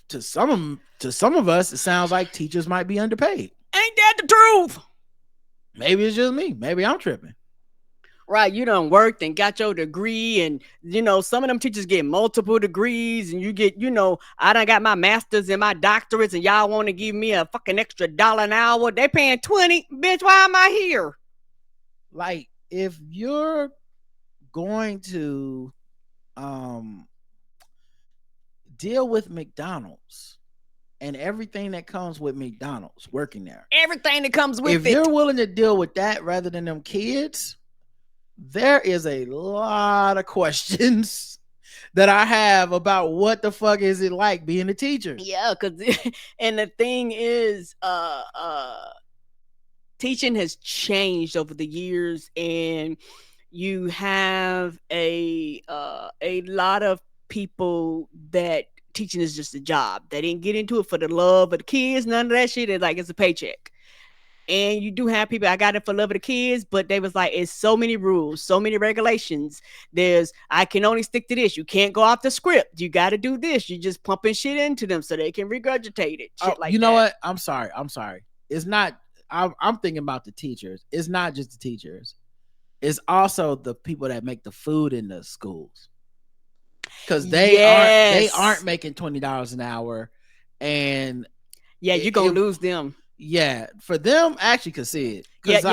To some of us, it sounds like teachers might be underpaid. Ain't that the truth? Maybe it's just me. Maybe I'm tripping. Right, you done worked and got your degree, and some of them teachers get multiple degrees, and you get, I done got my master's and my doctorates, and y'all want to give me a fucking extra $1 an hour. They paying $20, bitch. Why am I here? Like, if you're going to deal with McDonald's and everything that comes with McDonald's, working there, everything that comes with it, if you're willing to deal with that rather than them kids, there is a lot of questions that I have about what the fuck is it like being a teacher. Yeah, and the thing is, teaching has changed over the years, and you have a lot of people that teaching is just a job. They didn't get into it for the love of the kids, none of that shit. It's like it's a paycheck. And you do have people, I got it for love of the kids, but they was like, it's so many rules, so many regulations. I can only stick to this. You can't go off the script. You got to do this. You just pumping shit into them so they can regurgitate it. Shit like you know what? I'm sorry. It's not, I'm thinking about the teachers. It's not just the teachers. It's also the people that make the food in the schools. Because they aren't making $20 an hour. And yeah, you're going to lose them. Yeah, for them, I actually could see it. Because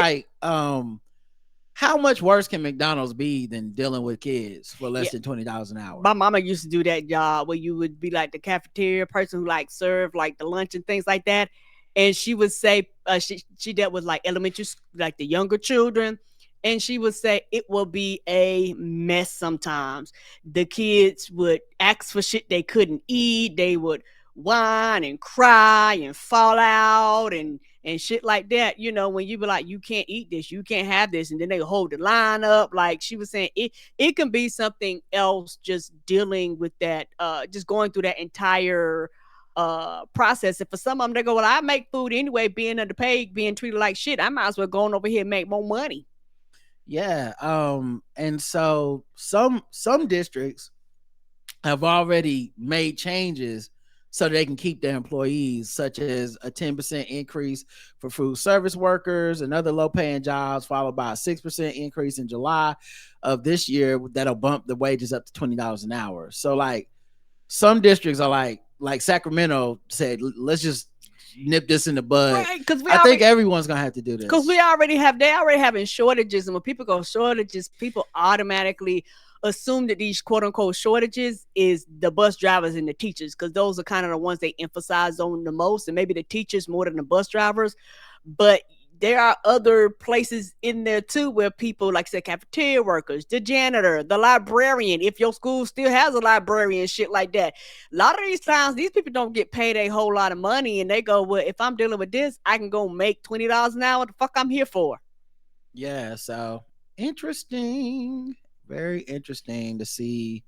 how much worse can McDonald's be than dealing with kids for less than $20 an hour? My mama used to do that job where you would be like the cafeteria person who like served like the lunch and things like that. And she would say she dealt with like elementary, like the younger children. And she would say it will be a mess sometimes. The kids would ask for shit they couldn't eat. They would whine and cry and fall out and shit like that, you know, when you be like, you can't eat this, you can't have this, and then they hold the line up. Like she was saying, it can be something else, just dealing with that, just going through that entire process. And for some of them, they go, well, I make food anyway, being underpaid, being treated like shit, I might as well go on over here and make more money. Yeah. And so some districts have already made changes so they can keep their employees, such as a 10% increase for food service workers and other low-paying jobs, followed by a 6% increase in July of this year that'll bump the wages up to $20 an hour. So, like, some districts are like Sacramento said, let's just nip this in the bud. Right, I think everyone's gonna have to do this because they already having shortages, and when people go shortages, people automatically assume that these quote unquote shortages is the bus drivers and the teachers, because those are kind of the ones they emphasize on the most, and maybe the teachers more than the bus drivers. But there are other places in there too where people, like say cafeteria workers, the janitor, the librarian, if your school still has a librarian, shit like that. A lot of these times these people don't get paid a whole lot of money, and they go, well, if I'm dealing with this, I can go make $20 an hour. The fuck I'm here for. Yeah, so interesting. Very interesting to see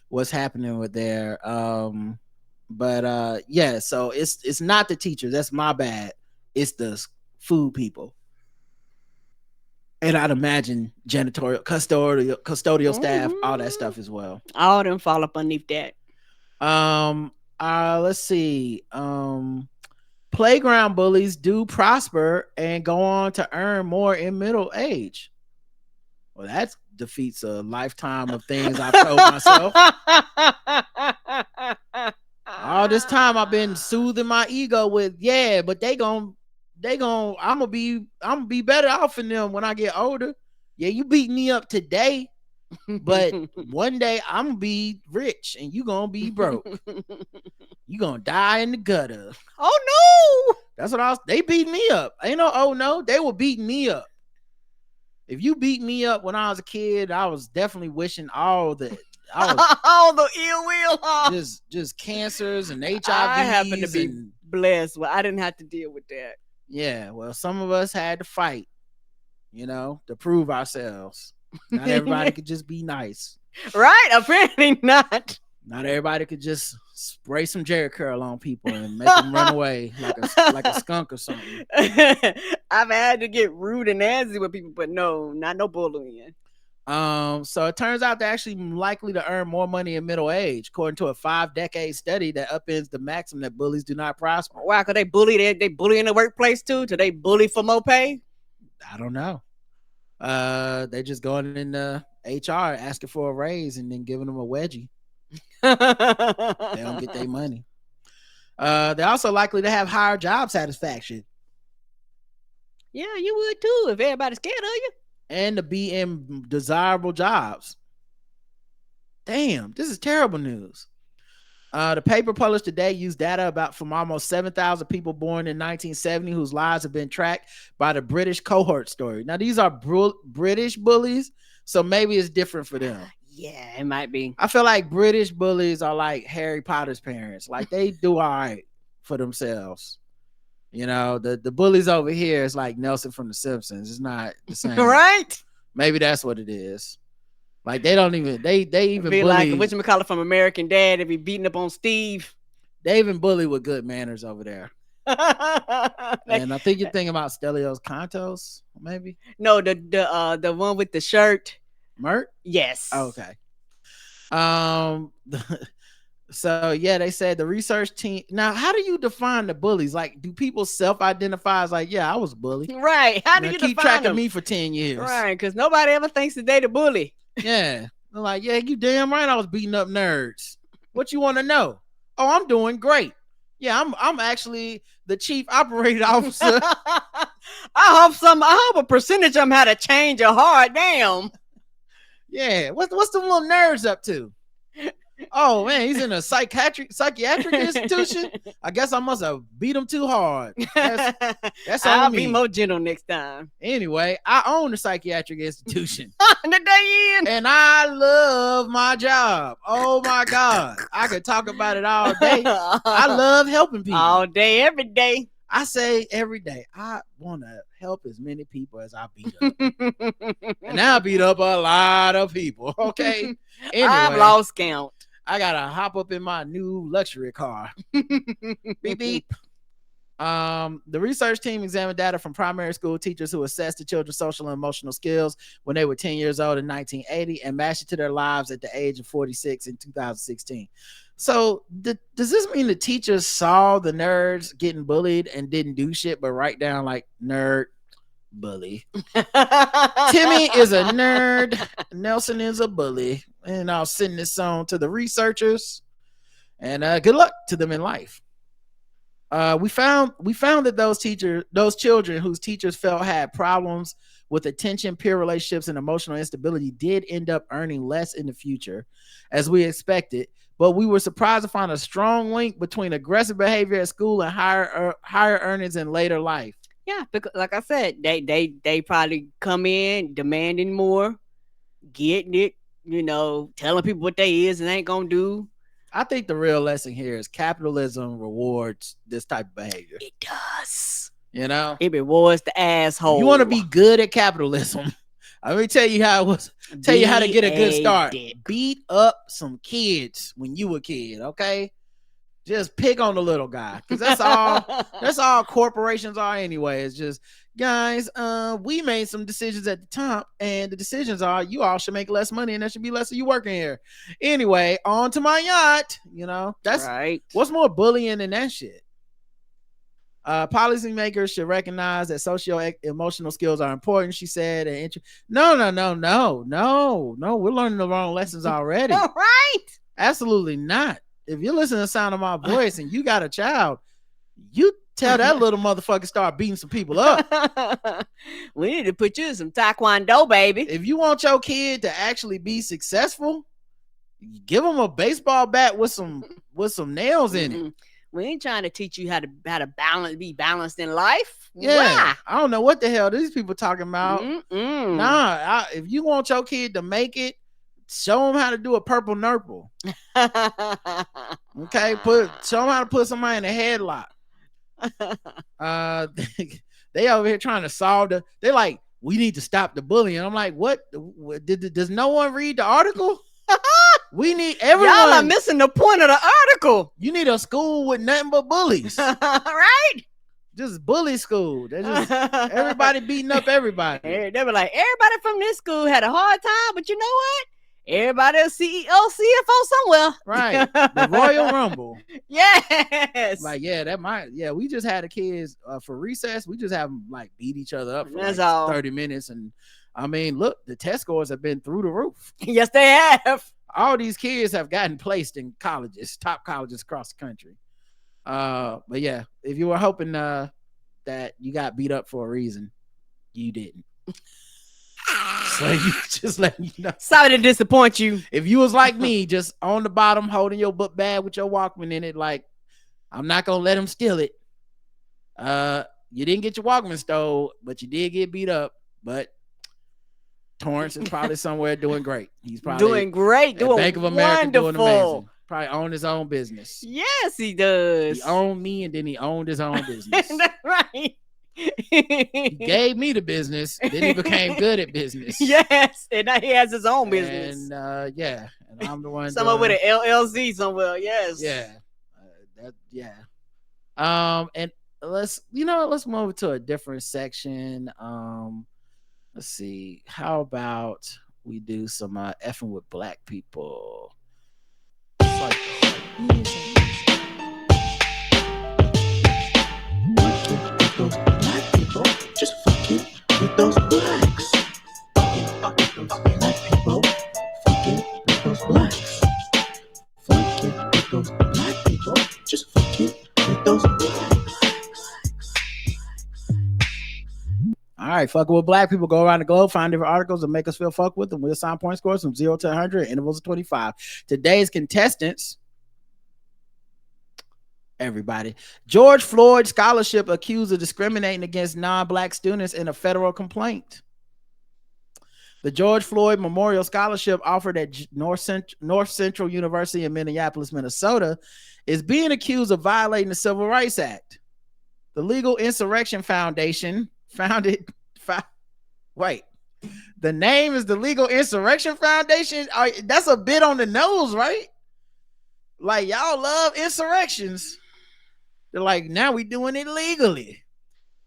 what's happening with there. But so it's not the teachers. That's my bad. It's the food people. And I'd imagine janitorial, custodial staff, all that stuff as well. All of them fall up underneath that. Let's see. Playground bullies do prosper and go on to earn more in middle age. Well, that defeats a lifetime of things I've told myself. All this time I've been soothing my ego with, but I'm gonna be better off than them when I get older. Yeah, you beat me up today, but one day I'm gonna be rich and you gonna be broke. You gonna die in the gutter. Oh no! That's what they beat me up. Ain't no oh no, they were beating me up. If you beat me up when I was a kid, I was definitely wishing all the ill will, just cancers and HIV. I happen to be blessed. Well, I didn't have to deal with that. Yeah, well, some of us had to fight, to prove ourselves. Not everybody could just be nice, right? Apparently not. Not everybody could just spray some Jerry curl on people and make them run away like a skunk or something. I've had to get rude and nasty with people, but no, not no bullying. So it turns out they're actually likely to earn more money in middle age, according to a 5-decade study that upends the maxim that bullies do not prosper. Wow, could they bully? They bully in the workplace too? Do they bully for more pay? I don't know. They just going in the HR asking for a raise and then giving them a wedgie. They don't get their money. They're also likely to have higher job satisfaction. Yeah, you would too if everybody's scared of you. And to be in desirable jobs. Damn, this is terrible news. The paper published today used data from almost 7,000 people born in 1970 whose lives have been tracked by the British cohort story. Now, these are British bullies, so maybe it's different for them. Yeah, it might be. I feel like British bullies are like Harry Potter's parents. Like, they do all right for themselves. The bullies over here is like Nelson from The Simpsons. It's not the same. Right? Maybe that's what it is. Like they don't even they even be bully. like whatchamacallit from American Dad. They be beating up on Steve. They even bully with good manners over there. And I think you're thinking about Stelios Contos, maybe. No, the one with the shirt. Mert? Yes. Okay. So yeah, they said the research team. Now, how do you define the bullies? Like, do people self-identify as like, yeah, I was a bully? Right. How do you keep define track them? of me for 10 years? Right, because nobody ever thinks that they the bully. Yeah. They're like, yeah, you damn right I was beating up nerds. What you want to know? Oh, I'm doing great. Yeah, I'm actually the chief operating officer. I hope a percentage of them had to change a heart. Damn. Yeah, what's the little nerds up to? Oh man, he's in a psychiatric institution. I guess I must have beat him too hard. That's all. I'll be more gentle next time. Anyway, I own a psychiatric institution. The day in. And I love my job. Oh my God. I could talk about it all day. I love helping people. All day, every day. I say every day, I want to help as many people as I beat up. And I beat up a lot of people. Okay. Anyway, I've lost count. I gotta hop up in my new luxury car. Beep beep. The research team examined data from primary school teachers who assessed the children's social and emotional skills when they were 10 years old in 1980 and matched it to their lives at the age of 46 in 2016. So does this mean the teachers saw the nerds getting bullied and didn't do shit but write down like nerd, bully? Timmy is a nerd. Nelson is a bully. And I'll send this on to the researchers. And good luck to them in life. We found that those children whose teachers felt had problems with attention, peer relationships, and emotional instability did end up earning less in the future, as we expected. But we were surprised to find a strong link between aggressive behavior at school and higher earnings in later life. Yeah, because like I said, they probably come in demanding more, getting it, telling people what they is and ain't gonna do. I think the real lesson here is capitalism rewards this type of behavior. It does. It rewards the asshole. You want to be good at capitalism. Let me tell you how it was. Tell you how to get a good start. Beat up some kids when you were a kid, okay? Just pick on the little guy, because that's all. That's all corporations are anyway. It's just, guys, we made some decisions at the top, and the decisions are you all should make less money, and there should be less of you working here. Anyway, on to my yacht. That's right. What's more bullying than that shit? Policymakers should recognize that socio-emotional skills are important, she said. No. We're learning the wrong lessons already. All right. Absolutely not. If you're listening to the sound of my voice and you got a child, you tell that little motherfucker start beating some people up. We need to put you in some taekwondo, baby. If you want your kid to actually be successful, give them a baseball bat with some nails in it. We ain't trying to teach you how to be balanced in life. Yeah, why? I don't know what the hell these people talking about. Nah, if you want your kid to make it, show them how to do a purple nurple. Okay, show them how to put somebody in a headlock. They over here trying to solve they're like, we need to stop the bullying. I'm like, what? Does no one read the article? We need everyone. Y'all are missing the point of the article. You need a school with nothing but bullies. Right? Just bully school. They're just everybody beating up everybody. They were like, everybody from this school had a hard time, but you know what? Everybody a CEO, CFO somewhere. Right. The Royal Rumble. Yes. Like, we just had the kids for recess. We just have them like beat each other up for 30 minutes. And I mean, look, the test scores have been through the roof. Yes, they have. All these kids have gotten placed in colleges, top colleges across the country. But yeah, if you were hoping that you got beat up for a reason, you didn't. So you just let me know. Sorry to disappoint you. If you was like me, just on the bottom, holding your book bag with your Walkman in it, like, I'm not gonna let him steal it. You didn't get your Walkman stole, but you did get beat up. But Torrance is probably somewhere doing great. He's probably doing great, doing Bank of America, wonderful. Doing amazing. Probably own his own business. Yes, he does. He owned me, and then he owned his own business. That's right. He gave me the business. Then he became good at business. Yes, and now he has his own business. And and I'm the one. Somewhere with an LLC somewhere. Yes. Yeah. And let's move to a different section. Let's see. How about we do some effing with black people? Black people, just fucking with those blacks. Fucking with those black people, fucking with those blacks. Fucking with those black people, just fucking with those blacks. All right, fucking with black people. Go around the globe, find different articles, and make us feel fuck with them. We'll assign point scores from 0 to 100, intervals of 25. Today's contestants. Everybody. George Floyd scholarship accused of discriminating against non-black students in a federal complaint. The George Floyd Memorial Scholarship offered at North Central University in Minneapolis, Minnesota, is being accused of violating the Civil Rights Act. The Legal Insurrection Foundation the name is the Legal Insurrection Foundation. That's a bit on the nose, right? Like, y'all love insurrections. They're like, now we doing it legally.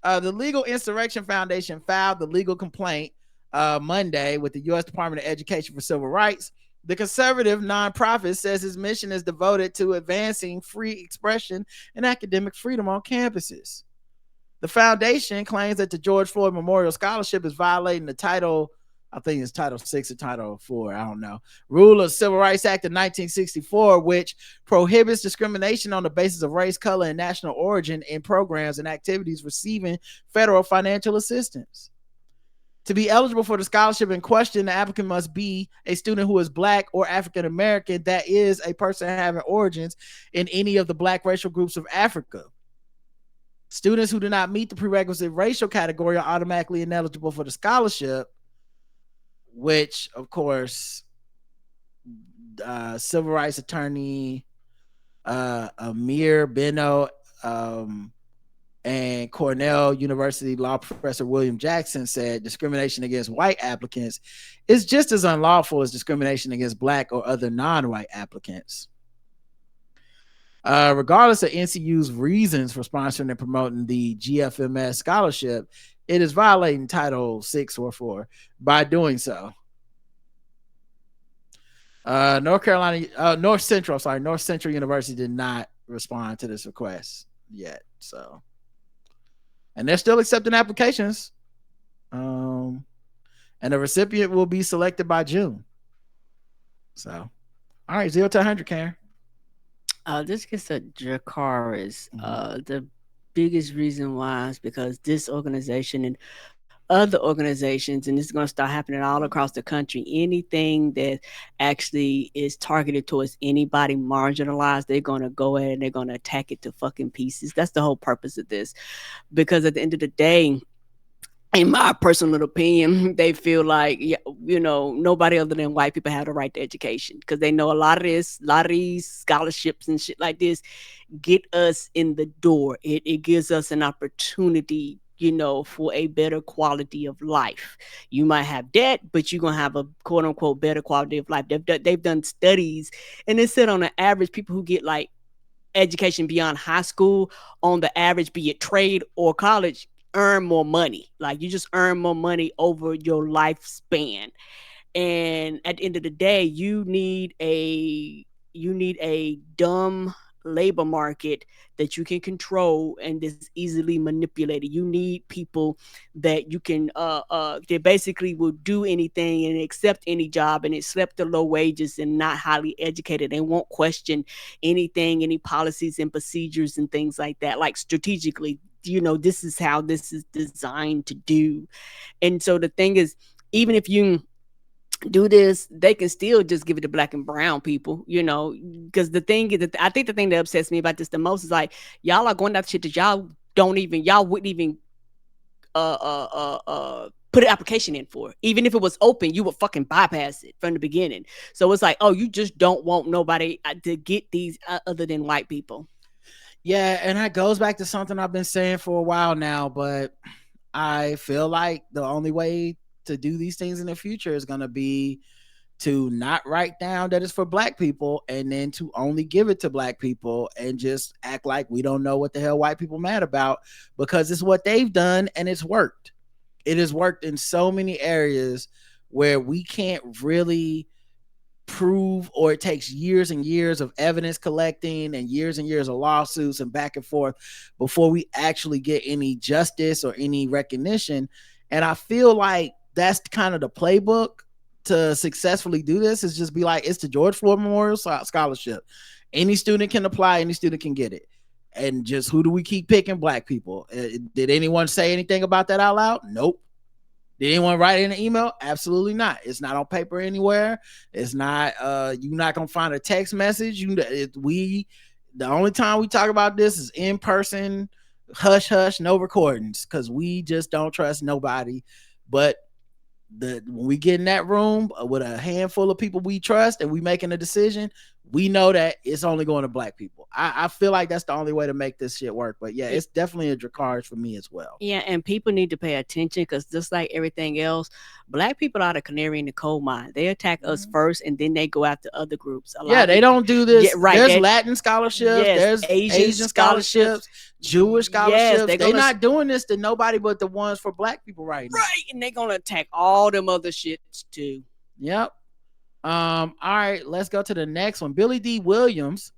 The Legal Insurrection Foundation filed the legal complaint Monday with the U.S. Department of Education for Civil Rights. The conservative nonprofit says his mission is devoted to advancing free expression and academic freedom on campuses. The foundation claims that the George Floyd Memorial Scholarship is violating the Title, I think it's Title 6 or Title 4, I don't know, rule of Civil Rights Act of 1964, which prohibits discrimination on the basis of race, color, and national origin in programs and activities receiving federal financial assistance. To be eligible for the scholarship in question, the applicant must be a student who is black or African American, that is, a person having origins in any of the black racial groups of Africa. Students who do not meet the prerequisite racial category are automatically ineligible for the scholarship, which, of course, civil rights attorney Amir Beno and Cornell University law professor William Jackson said discrimination against white applicants is just as unlawful as discrimination against black or other non-white applicants. Regardless of NCU's reasons for sponsoring and promoting the GFMS scholarship, it is violating Title 6 or 4 by doing so. North Central University did not respond to this request yet. So, and they're still accepting applications. And the recipient will be selected by June. So, all right, 0 to 100, Karen. This gets to Dracarys. The biggest reason why is because this organization and other organizations, and this is going to start happening all across the country, anything that actually is targeted towards anybody marginalized, they're going to go ahead and they're going to attack it to fucking pieces. That's the whole purpose of this. Because at the end of the day, in my personal opinion, they feel like, nobody other than white people have the right to education, because they know a lot of these scholarships and shit like this get us in the door. It gives us an opportunity, for a better quality of life. You might have debt, but you're going to have a quote unquote better quality of life. They've done studies, and it said on the average, people who get like education beyond high school, on the average, be it trade or college, earn more money. Like, you just earn more money over your lifespan. And at the end of the day, you need a dumb labor market that you can control and is easily manipulated. You need people that you can they basically will do anything and accept any job and accept the low wages and not highly educated. They won't question anything, any policies and procedures and things like that. Like, strategically, this is how this is designed to do. And so the thing is, even if you do this, they can still just give it to black and brown people, because the thing is that I think the thing that upsets me about this the most is like, y'all are going after shit that y'all wouldn't even put an application in for. Even if it was open, you would fucking bypass it from the beginning. So it's like, oh, you just don't want nobody to get these other than white people. Yeah, and that goes back to something I've been saying for a while now, but I feel like the only way to do these things in the future is going to be to not write down that it's for black people, and then to only give it to black people and just act like we don't know what the hell white people mad about, because it's what they've done and it's worked. It has worked in so many areas where we can't really prove, or it takes years and years of evidence collecting and years of lawsuits and back and forth before we actually get any justice or any recognition. And I feel like that's kind of the playbook to successfully do this, is just be like, it's the George Floyd Memorial Scholarship. Any student can apply, any student can get it. And just who do we keep picking? Black people. Did anyone say anything about that out loud? Nope. Did anyone write in an email? Absolutely not. It's not on paper anywhere. It's not, you're not going to find a text message. The only time we talk about this is in person, hush, hush, no recordings, because we just don't trust nobody. But when we get in that room with a handful of people we trust and we making a decision, we know that it's only going to black people. I feel like that's the only way to make this shit work. But yeah, it's definitely a Dracarys for me as well. Yeah, and people need to pay attention, because just like everything else, black people are the canary in the coal mine. They attack us first, and then they go after other groups. They don't do this. Yeah, right. There's Latin scholarships, there's Asian scholarships, Jewish scholarships. Yes, they're not doing this to nobody but the ones for black people right now. Right, and they're gonna attack all them other shits too. Yep. All right, let's go to the next one. Billy Dee Williams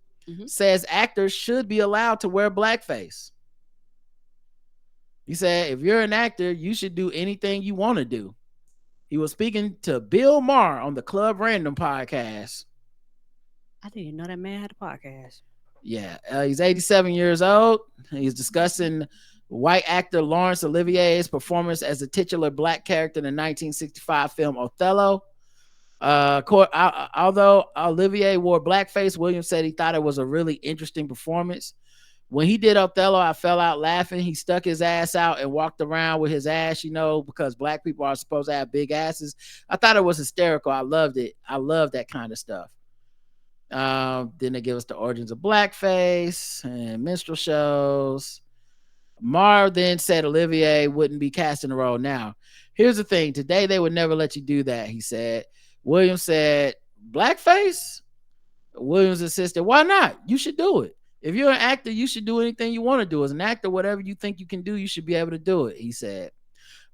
says actors should be allowed to wear blackface. He said, if you're an actor, you should do anything you want to do. He was speaking to Bill Maher on the Club Random podcast. I didn't even know that man had a podcast. Yeah, he's 87 years old. He's discussing white actor Laurence Olivier's performance as the titular black character in the 1965 film Othello. Although Olivier wore blackface, Williams said he thought it was a really interesting performance. When he did Othello, I fell out laughing. He stuck his ass out and walked around with his ass, because black people are supposed to have big asses. I thought it was hysterical. I loved it. I love that kind of stuff. Then they give us the origins of blackface and minstrel shows. Maher then said Olivier wouldn't be cast in the role now. Here's the thing. Today, they would never let you do that, he said. Williams said, blackface? Williams insisted, why not? You should do it. If you're an actor, you should do anything you want to do. As an actor, whatever you think you can do, you should be able to do it, he said.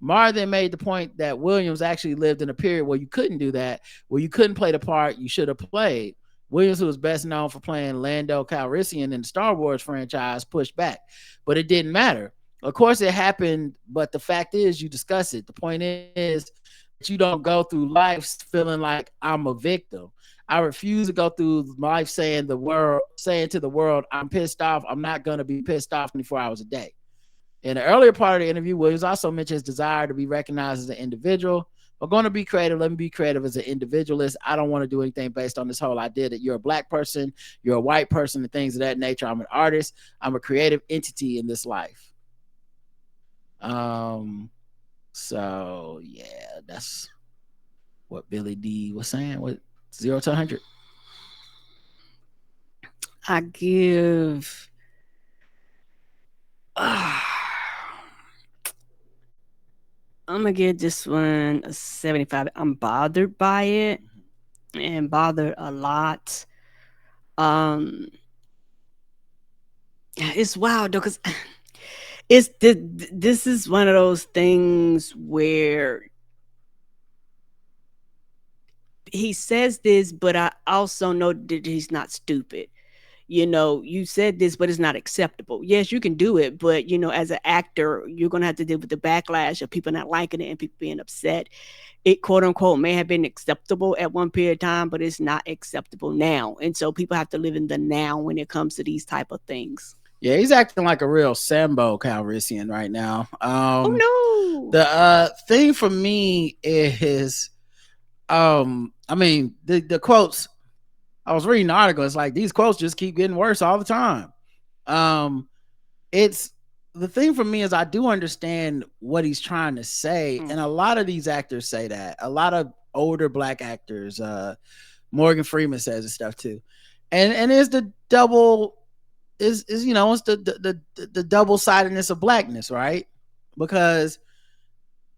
Maher then made the point that Williams actually lived in a period where you couldn't do that, where you couldn't play the part you should have played. Williams, who was best known for playing Lando Calrissian in the Star Wars franchise, pushed back. But it didn't matter. Of course, it happened, but the fact is you discuss it. The point is that you don't go through life feeling like I'm a victim. I refuse to go through life saying to the world, I'm pissed off. I'm not going to be pissed off 24 hours a day. In the earlier part of the interview, Williams also mentioned his desire to be recognized as an individual. If I'm going to be creative, let me be creative as an individualist. I don't want to do anything based on this whole idea that you're a black person, you're a white person, and things of that nature. I'm an artist. I'm a creative entity in this life. So yeah, that's what Billy Dee was saying. What 0 to 100? I give. I'm gonna give this one a 75. I'm bothered by it, and bothered a lot. It's wild though, because this is one of those things where he says this, but I also know that he's not stupid. You said this, but it's not acceptable. Yes, you can do it, but as an actor, you're gonna have to deal with the backlash of people not liking it and people being upset. It, quote unquote, may have been acceptable at one period of time, but it's not acceptable now. And so people have to live in the now when it comes to these type of things. Yeah, he's acting like a real Sambo Calrissian right now. Oh no. The thing for me is, the quotes. I was reading the article. It's like these quotes just keep getting worse all the time. It's the thing for me is I do understand what he's trying to say, and a lot of these actors say that. A lot of older black actors, Morgan Freeman says and stuff too, and it's the double is you know, it's the double-sidedness of blackness, right? Because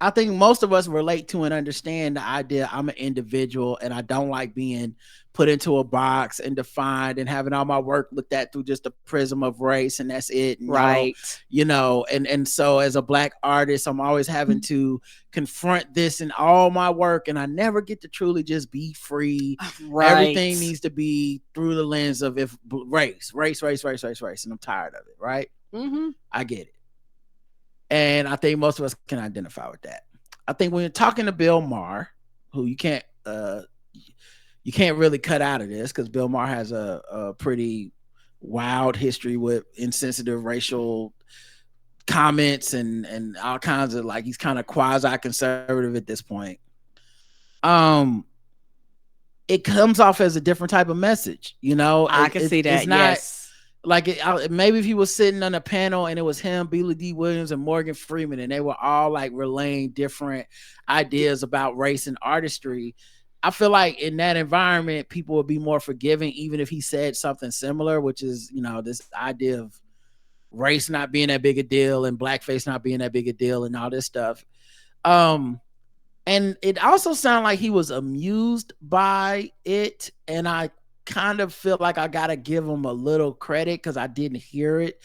I think most of us relate to and understand the idea I'm an individual and I don't like being put into a box and defined and having all my work looked at through just the prism of race, and that's it. And, right. You know, and so as a black artist, I'm always having to confront this in all my work, and I never get to truly just be free. Right. Everything needs to be through the lens of race, and I'm tired of it, right? Mm-hmm. I get it. And I think most of us can identify with that. I think when you're talking to Bill Maher, who you can't really cut out of this because Bill Maher has a pretty wild history with insensitive racial comments and all kinds of, like, he's kind of quasi-conservative at this point. It comes off as a different type of message, you know. I can see that. It's not, yes. like, maybe if he was sitting on a panel and it was him, Dee Williams, and Morgan Freeman, and they were all like relaying different ideas about race and artistry, I feel like in that environment, people would be more forgiving, even if he said something similar, which is, you know, this idea of race not being that big a deal and blackface not being that big a deal and all this stuff. And it also sounded like he was amused by it, and I kind of feel like I gotta give him a little credit because I didn't hear it,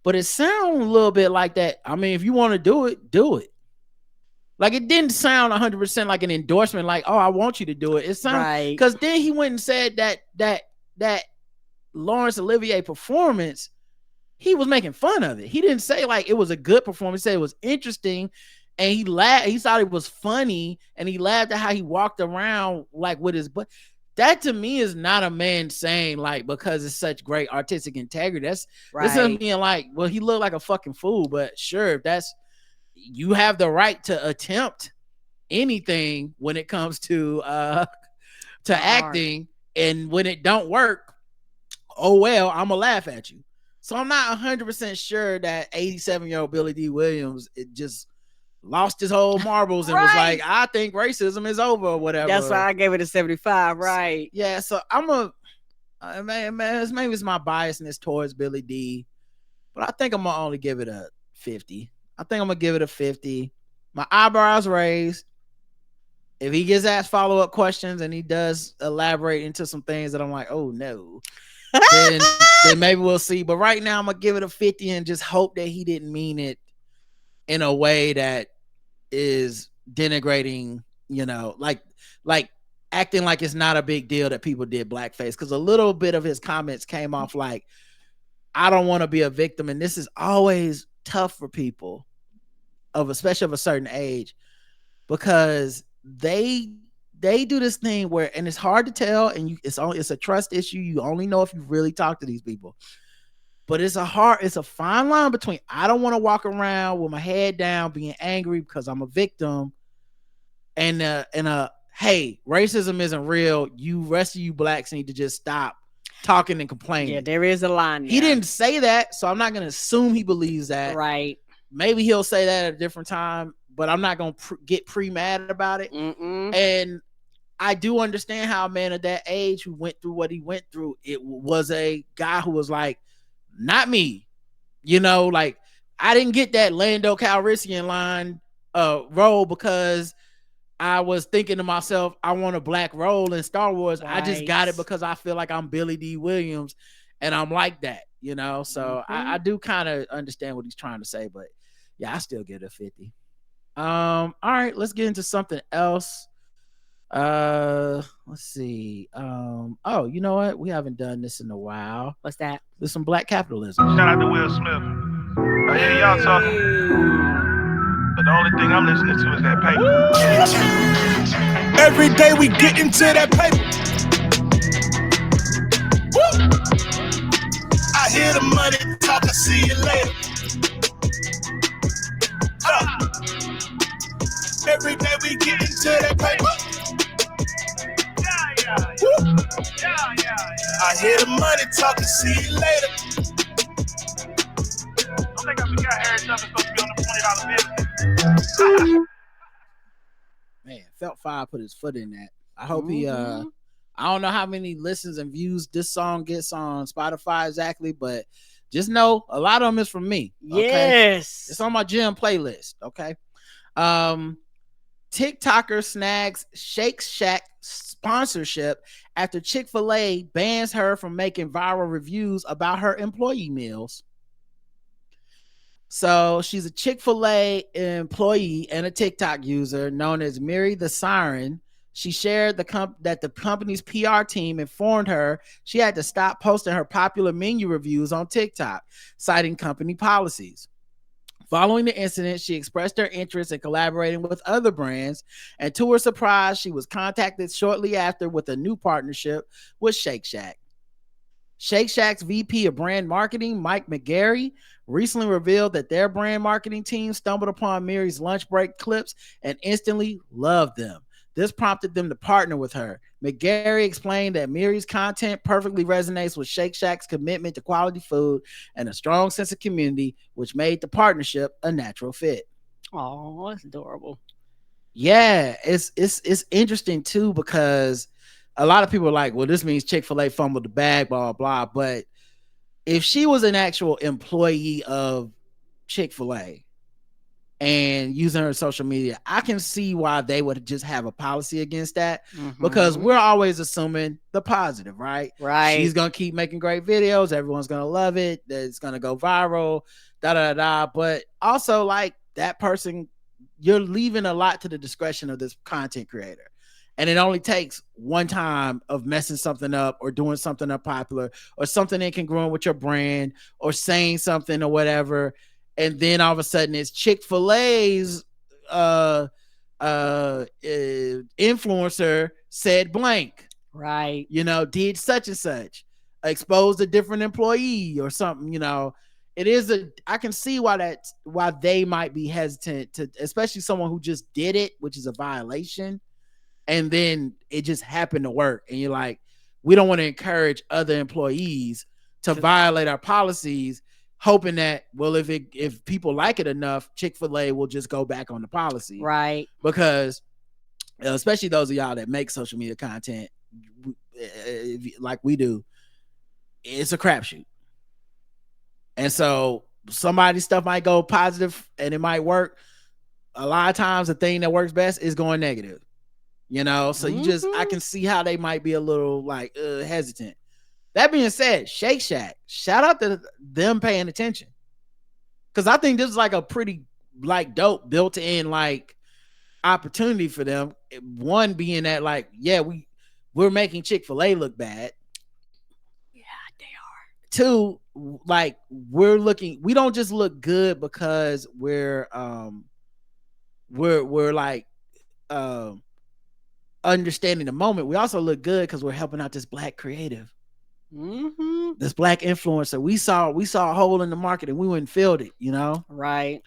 but it sounded a little bit like that. I mean, if you want to do it, do it. Like, it didn't sound 100% like an endorsement, like, oh, I want you to do it. It sounded, because then he went and said that Laurence Olivier performance, he was making fun of it. He didn't say like it was a good performance. He said it was interesting, and he laughed. He thought it was funny, and he laughed at how he walked around like with his butt. That to me is not a man saying like because it's such great artistic integrity. That's him being like, well, he looked like a fucking fool, but sure, if that's, you have the right to attempt anything when it comes to acting, and when it don't work, oh well, I'm gonna laugh at you. So I'm not 100% sure that 87-year-old Billy Dee Williams it just lost his whole marbles and was like, I think racism is over or whatever. That's why I gave it a 75, right? Yeah, so maybe it's my biasness towards Billy D, but I think I'm gonna only give it a 50. I think I'm gonna give it a 50. My eyebrows raised. If he gets asked follow-up questions and he does elaborate into some things that I'm like, oh no, then maybe we'll see. But right now I'm gonna give it a 50 and just hope that he didn't mean it in a way that is denigrating, you know, like acting like it's not a big deal that people did blackface. Because a little bit of his comments came off like, I don't want to be a victim. And this is always tough for people especially of a certain age, because they do this thing where, and it's hard to tell, and it's a trust issue. You only know if you really talk to these people. But it's a fine line between, I don't want to walk around with my head down being angry because I'm a victim, and hey, racism isn't real. Rest of you blacks need to just stop talking and complaining. Yeah, there is a line there. He didn't say that, so I'm not going to assume he believes that. Right. Maybe he'll say that at a different time, but I'm not going to get pre-mad about it. Mm-mm. And I do understand how a man of that age who went through what he went through, it was a guy who was like, not me, you know, like I didn't get that Lando Calrissian line role because I was thinking to myself, I want a black role in Star Wars. Right. I just got it because I feel like I'm Billy Dee Williams and I'm like that, you know? So I do kind of understand what he's trying to say, but yeah, I still get a 50. All right, let's get into something else. Let's see. Oh, you know what? We haven't done this in a while. What's that? There's some black capitalism. Shout out to Will Smith. I hear y'all talking, but the only thing I'm listening to is that paper. Every day we get into that paper. Woo! I hear the money talking, see you later. Every day we get into that paper. I hear the money talking, see you later. I think I forgot Eric Tucker supposed to be on the $20 bill. Man, Felt 5 put his foot in that. I hope he I don't know how many listens and views this song gets on Spotify exactly, but just know a lot of them is from me. Okay? Yes. It's on my gym playlist. Okay. TikToker snags Shake Shack sponsorship after Chick-fil-A bans her from making viral reviews about her employee meals. So she's a Chick-fil-A employee and a TikTok user known as Mary the Siren. She shared that the company's PR team informed her she had to stop posting her popular menu reviews on TikTok, citing company policies. Following the incident, she expressed her interest in collaborating with other brands, and to her surprise, she was contacted shortly after with a new partnership with Shake Shack. Shake Shack's VP of brand marketing, Mike McGarry, recently revealed that their brand marketing team stumbled upon Mary's lunch break clips and instantly loved them. This prompted them to partner with her. McGarry explained that Mary's content perfectly resonates with Shake Shack's commitment to quality food and a strong sense of community, which made the partnership a natural fit. Oh, that's adorable. Yeah, it's interesting too, because a lot of people are like, well, this means Chick-fil-A fumbled the bag, blah, blah, blah. But if she was an actual employee of Chick-fil-A and using her social media, I can see why they would just have a policy against that, because we're always assuming the positive, right? Right. She's going to keep making great videos. Everyone's going to love it. It's going to go viral, But also, like, that person, you're leaving a lot to the discretion of this content creator. And it only takes one time of messing something up or doing something unpopular or something incongruent with your brand or saying something or whatever. And then all of a sudden it's Chick-fil-A's influencer said blank. Right. Did such and such, exposed a different employee or something, It is I can see why they might be hesitant to, especially someone who just did it, which is a violation. And then it just happened to work. And you're like, we don't want to encourage other employees to violate our policies, hoping that, well, if people like it enough, Chick-fil-A will just go back on the policy. Right. Because especially those of y'all that make social media content like we do, it's a crapshoot. And so somebody's stuff might go positive and it might work. A lot of times the thing that works best is going negative. So I can see how they might be a little like hesitant. That being said, Shake Shack, shout out to them paying attention, because I think this is like a pretty like dope built-in like opportunity for them. One being that like, yeah, we're making Chick-fil-A look bad. Yeah, they are. Two, like we don't just look good because we're like understanding the moment. We also look good because we're helping out this black creative, this black influencer. We saw a hole in the market and we went and filled it, Right.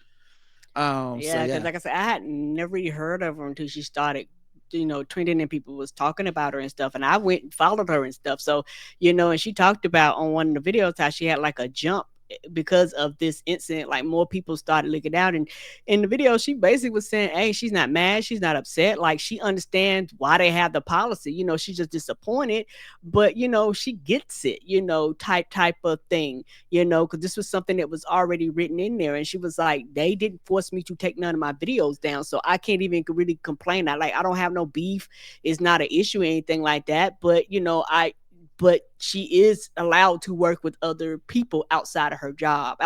Because like I said, I had never really heard of her until she started trending and people was talking about her and stuff, and I went and followed her and stuff. So and she talked about on one of the videos how she had like a jump because of this incident. Like more people started looking out, and in the video she basically was saying, hey, she's not mad, she's not upset, like she understands why they have the policy. She's just disappointed, but she gets it, type of thing, because this was something that was already written in there. And she was like, they didn't force me to take none of my videos down, so I can't even really complain. I don't have no beef, it's not an issue or anything like that, but but she is allowed to work with other people outside of her job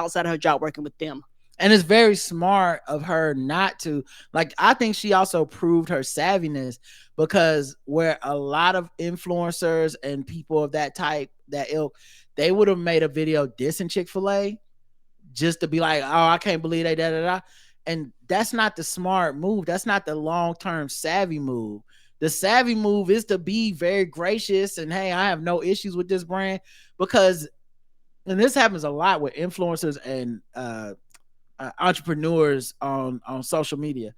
working with them. And it's very smart of her not to. Like, I think she also proved her savviness, because where a lot of influencers and people of that type, that ilk, they would have made a video dissing Chick-fil-A just to be like, oh, I can't believe they da. And that's not the smart move. That's not the long-term savvy move. The savvy move is to be very gracious and, hey, I have no issues with this brand, because, and this happens a lot with influencers and entrepreneurs on social media.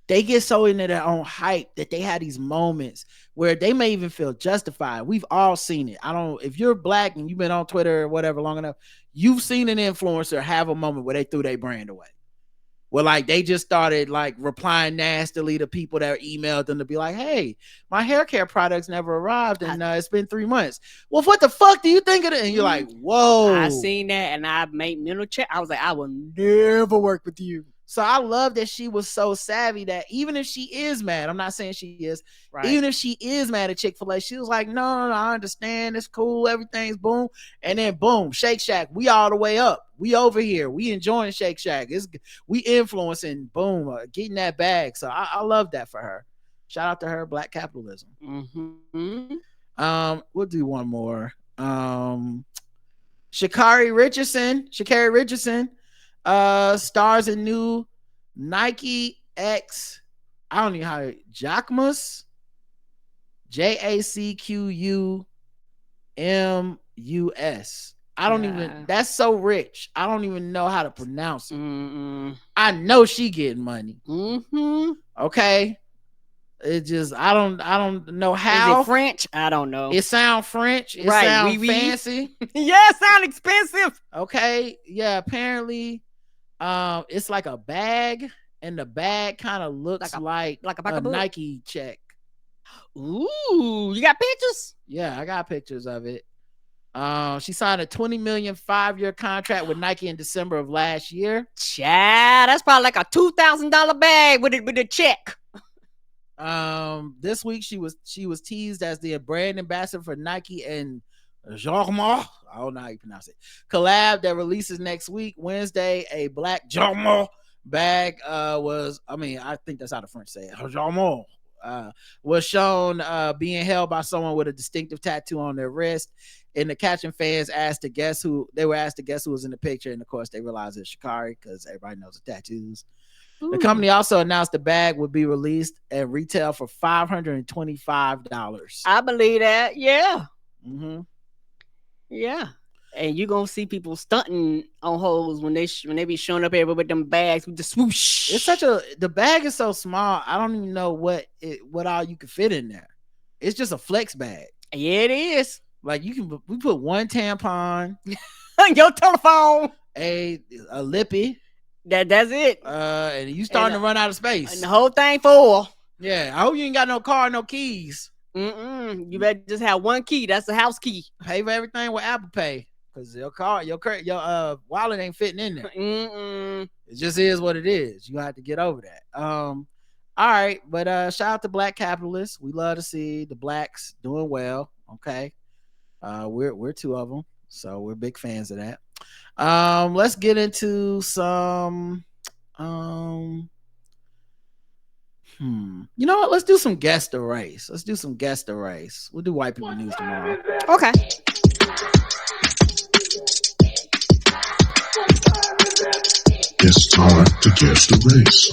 They get so into their own hype that they have these moments where they may even feel justified. We've all seen it. If you're black and you've been on Twitter or whatever long enough, you've seen an influencer have a moment where they threw their brand away. Well, like they just started like replying nastily to people that emailed them to be like, hey, my hair care products never arrived and it's been 3 months. Well, what the fuck do you think of it? And you're like, whoa. I seen that and I made mental check. I was like, I will never work with you. So I love that she was so savvy that even if she is mad, I'm not saying she is, right. Even if she is mad at Chick-fil-A, she was like, no, I understand. It's cool. Everything's boom. And then boom, Shake Shack. We all the way up. We over here. We enjoying Shake Shack. We influencing, boom, getting that bag. So I love that for her. Shout out to her, Black capitalism. Mm-hmm. We'll do one more. Sha'Carri Richardson. Stars in new Nike X. I don't know how Jacquemus. Jacquemus. I don't even. That's so rich. I don't even know how to pronounce it. I know she getting money. Okay. It just I don't know how. Is it French? I don't know. It sound French. It sound fancy. Yeah, it sound expensive. Okay. Yeah. Apparently. It's like a bag, and the bag kind of looks like a Nike check. Ooh, you got pictures? Yeah, I got pictures of it. She signed a $20 million 5-year contract with Nike in December of last year. Chad, that's probably like a $2,000 bag with a check. This week she was teased as the brand ambassador for Nike and Jorma, I don't know how you pronounce it, collab that releases next week, Wednesday. A black Jorma bag I think that's how the French say it. Jorma was shown being held by someone with a distinctive tattoo on their wrist. And the caption fans asked to guess who was in the picture, and of course they realized it's Sha'Carri because everybody knows the tattoos. Ooh. The company also announced the bag would be released and retail for $525. I believe that, yeah. Mm-hmm. Yeah, and you're gonna see people stunting on hoes when they be showing up everywhere with them bags with the swoosh. The bag is so small. I don't even know what all you can fit in there. It's just a flex bag. Yeah, it is. Like we put one tampon, your telephone, a lippy. That's it. And you starting to run out of space. And the whole thing full. Yeah, I hope you ain't got no car, no keys. You better just have one key. That's the house key. Pay for everything with Apple Pay, because your wallet ain't fitting in there. It just is what it is. You have to get over that. All right, but shout out to Black capitalists. We love to see the blacks doing well. Okay, we're two of them, so we're big fans of that. Let's get into some. You know what? Let's do some guest erase. We'll do white people news tomorrow. Okay. It's time to guess the race.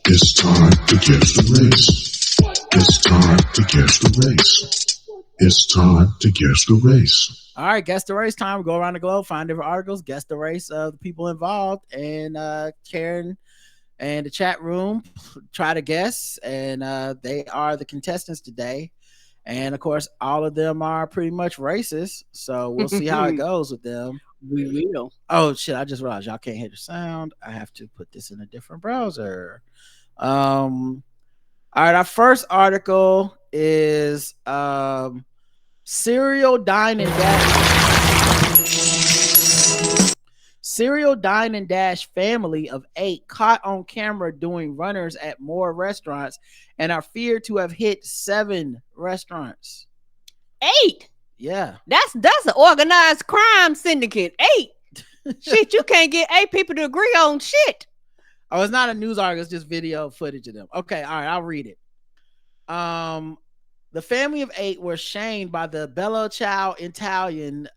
It's time to guess the race. It's time to guess the race. It's time to guess the race. All right, guess the race time. We go around the globe, find different articles, guess the race of the people involved, and Karen and the chat room try to guess, and they are the contestants today. And of course, all of them are pretty much racist, so we'll see how it goes with them. We will. Oh shit, I just realized y'all can't hear the sound. I have to put this in a different browser. All right, our first article is Serial Dine and Dash family of 8 caught on camera doing runners at more restaurants and are feared to have hit 7 restaurants. 8? Yeah. That's an organized crime syndicate. 8. Shit, you can't get 8 people to agree on shit. Oh, it's not a news article, it's just video footage of them. Okay, all right, I'll read it. The family of 8 were shamed by the Bella Ciao Italian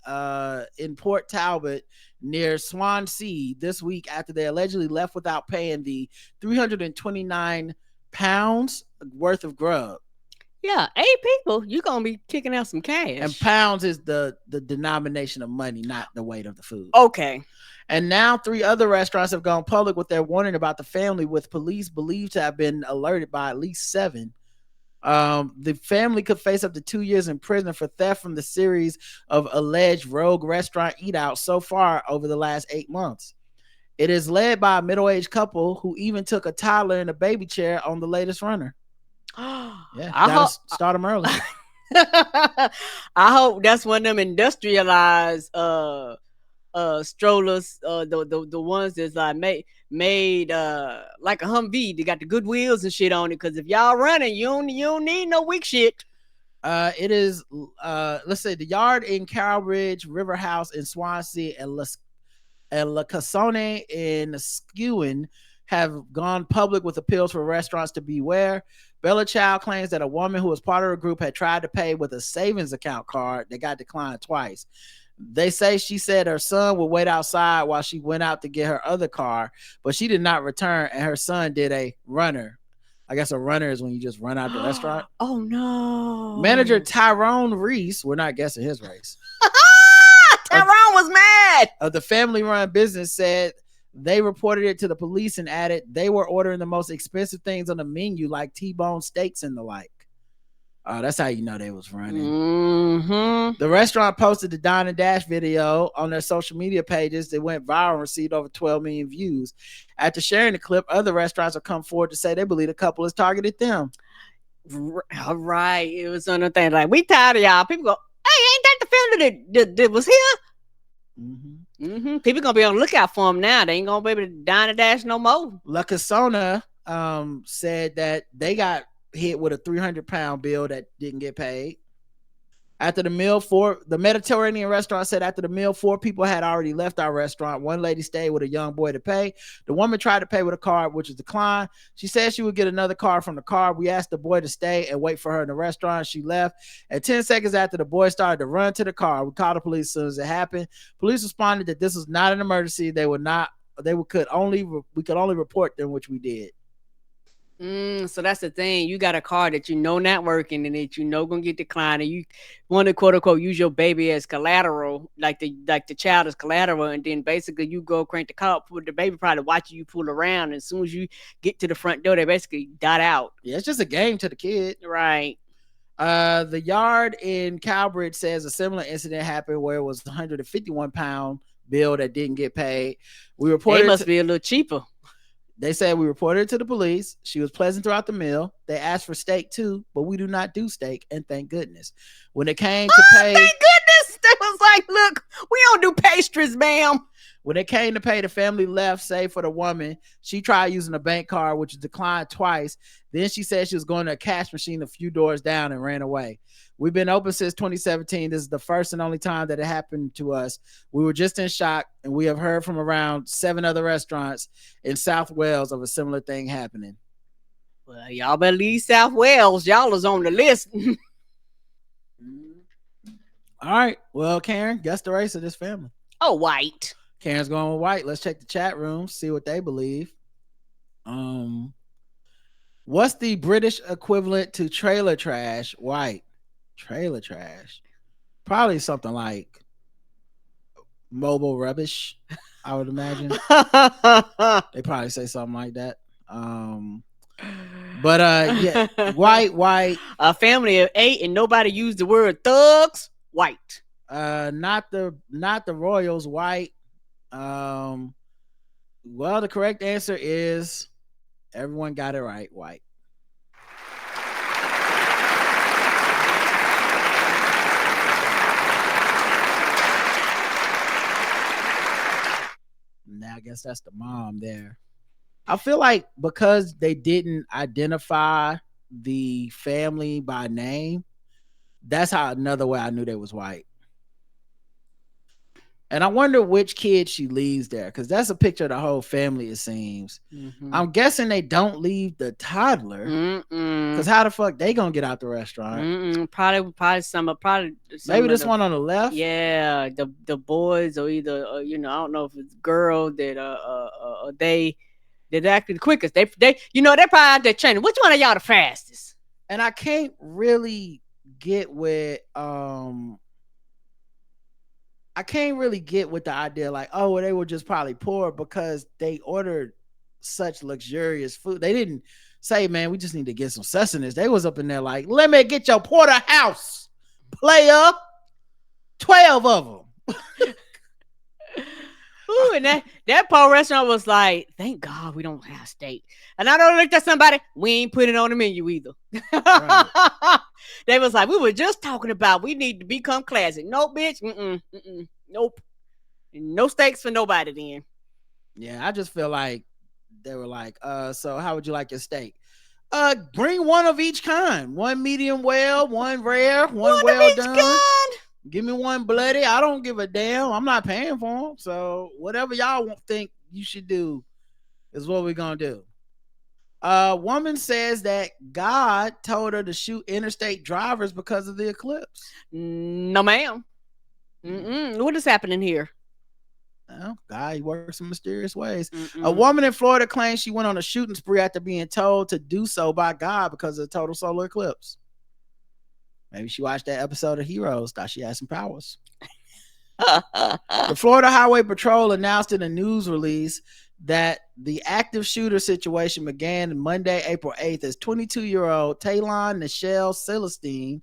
in Port Talbot near Swansea this week after they allegedly left without paying the £329 worth of grub. Yeah, 8 people, you're gonna be kicking out some cash. And pounds is the denomination of money, not the weight of the food. Okay. And now 3 other restaurants have gone public with their warning about the family, with police believed to have been alerted by at least 7. The family could face up to 2 years in prison for theft from the series of alleged rogue restaurant eat-outs so far over the last 8 months. It is led by a middle-aged couple who even took a toddler in a baby chair on the latest runner. Yeah, gotta start them early. I hope that's one of them industrialized strollers, the ones that's like made like a Humvee. They got the good wheels and shit on it. Because if y'all running, you don't need no weak shit. It is let's say the Yard in Cowbridge, River House in Swansea, and La Casone in Skewin have gone public with appeals for restaurants to beware. Bella Child claims that a woman who was part of her group had tried to pay with a savings account card that got declined twice. They say she said her son would wait outside while she went out to get her other car, but she did not return, and her son did a runner. I guess a runner is when you just run out the restaurant. Oh, no. Manager Tyrone Reese, we're not guessing his race. Tyrone was mad. The family-run business said they reported it to the police and added they were ordering the most expensive things on the menu, like T-bone steaks and the like. That's how you know they was running. Mm-hmm. The restaurant posted the Dine and Dash video on their social media pages that went viral and received over 12 million views. After sharing the clip, other restaurants have come forward to say they believe the couple has targeted them. All right. It was on the thing like, we tired of y'all. People go, hey, ain't that the family that was here? Mm-hmm. Mm-hmm. People gonna be on the lookout for them now. They ain't gonna be able to dine and dash no more. La Casona said that they got hit with a 300-pound bill that didn't get paid. After the meal, the Mediterranean restaurant said after the meal, 4 people had already left our restaurant. One lady stayed with a young boy to pay. The woman tried to pay with a card, which was declined. She said she would get another card from the card. We asked the boy to stay and wait for her in the restaurant. She left. And 10 seconds after the boy started to run to the car, we called the police as soon as it happened. Police responded that this was not an emergency. We could only report them, which we did. So that's the thing. You got a car that you know not working and that you know gonna get declined, and you want to quote unquote use your baby as collateral, like the child is collateral, and then basically you go crank the car up, the baby probably watching you pull around, and as soon as you get to the front door, they basically dot out. Yeah, it's just a game to the kid, right? The Yard in Cowbridge says a similar incident happened where it was a 151-pound bill that didn't get paid. We reported it must be a little cheaper. They said we reported it to the police. She was pleasant throughout the meal. They asked for steak too, but we do not do steak, and thank goodness. When it came to pay, thank goodness, they was like, look, we don't do pastries, ma'am. When it came to pay, the family left, save for the woman. She tried using a bank card, which was declined twice. Then she said she was going to a cash machine a few doors down and ran away. We've been open since 2017. This is the first and only time that it happened to us. We were just in shock, and we have heard from around 7 other restaurants in South Wales of a similar thing happening. Well, y'all better leave South Wales. Y'all is on the list. All right. Well, Karen, guess the race of this family. Oh, white. Karen's going with white. Let's check the chat room, see what they believe. What's the British equivalent to trailer trash? White. Trailer trash. Probably something like mobile rubbish, I would imagine. They probably say something like that. Yeah, white. A family of 8 and nobody used the word thugs. White. Not the Royals. White. Well, the correct answer is everyone got it right. White. Now I guess that's the mom there. I feel like because they didn't identify the family by name, that's how another way I knew they was white. And I wonder which kid she leaves there, because that's a picture of the whole family, it seems. Mm-hmm. I'm guessing they don't leave the toddler, because how the fuck they gonna get out the restaurant? Probably some maybe this one on the left. Yeah, the boys, or either I don't know if it's girl that they actually the quickest. They probably out there training. Which one of y'all the fastest? And I can't really get with the idea like, oh, well, they were just probably poor, because they ordered such luxurious food. They didn't say, man, we just need to get some sustenance. They was up in there like, let me get your porterhouse, player. 12 of them. Ooh, and That poor restaurant was like, thank God we don't have steak. And I don't look at somebody, we ain't putting it on the menu either. Right. They was like, we were just talking about we need to become classic. Nope, bitch. Nope. No steaks for nobody then. Yeah, I just feel like they were like, so how would you like your steak? Bring one of each kind. One medium well, one rare, one well done. Kind. Give me one bloody. I don't give a damn. I'm not paying for them. So whatever y'all think you should do is what we're going to do. A woman says that God told her to shoot interstate drivers because of the eclipse. No, ma'am. What is happening here? Well, God, he works in mysterious ways. A woman in Florida claims she went on a shooting spree after being told to do so by God because of the total solar eclipse. Maybe she watched that episode of Heroes, thought she had some powers. The Florida Highway Patrol announced in a news release that the active shooter situation began Monday, April 8th, as 22-year-old Taylon Nichelle Celestine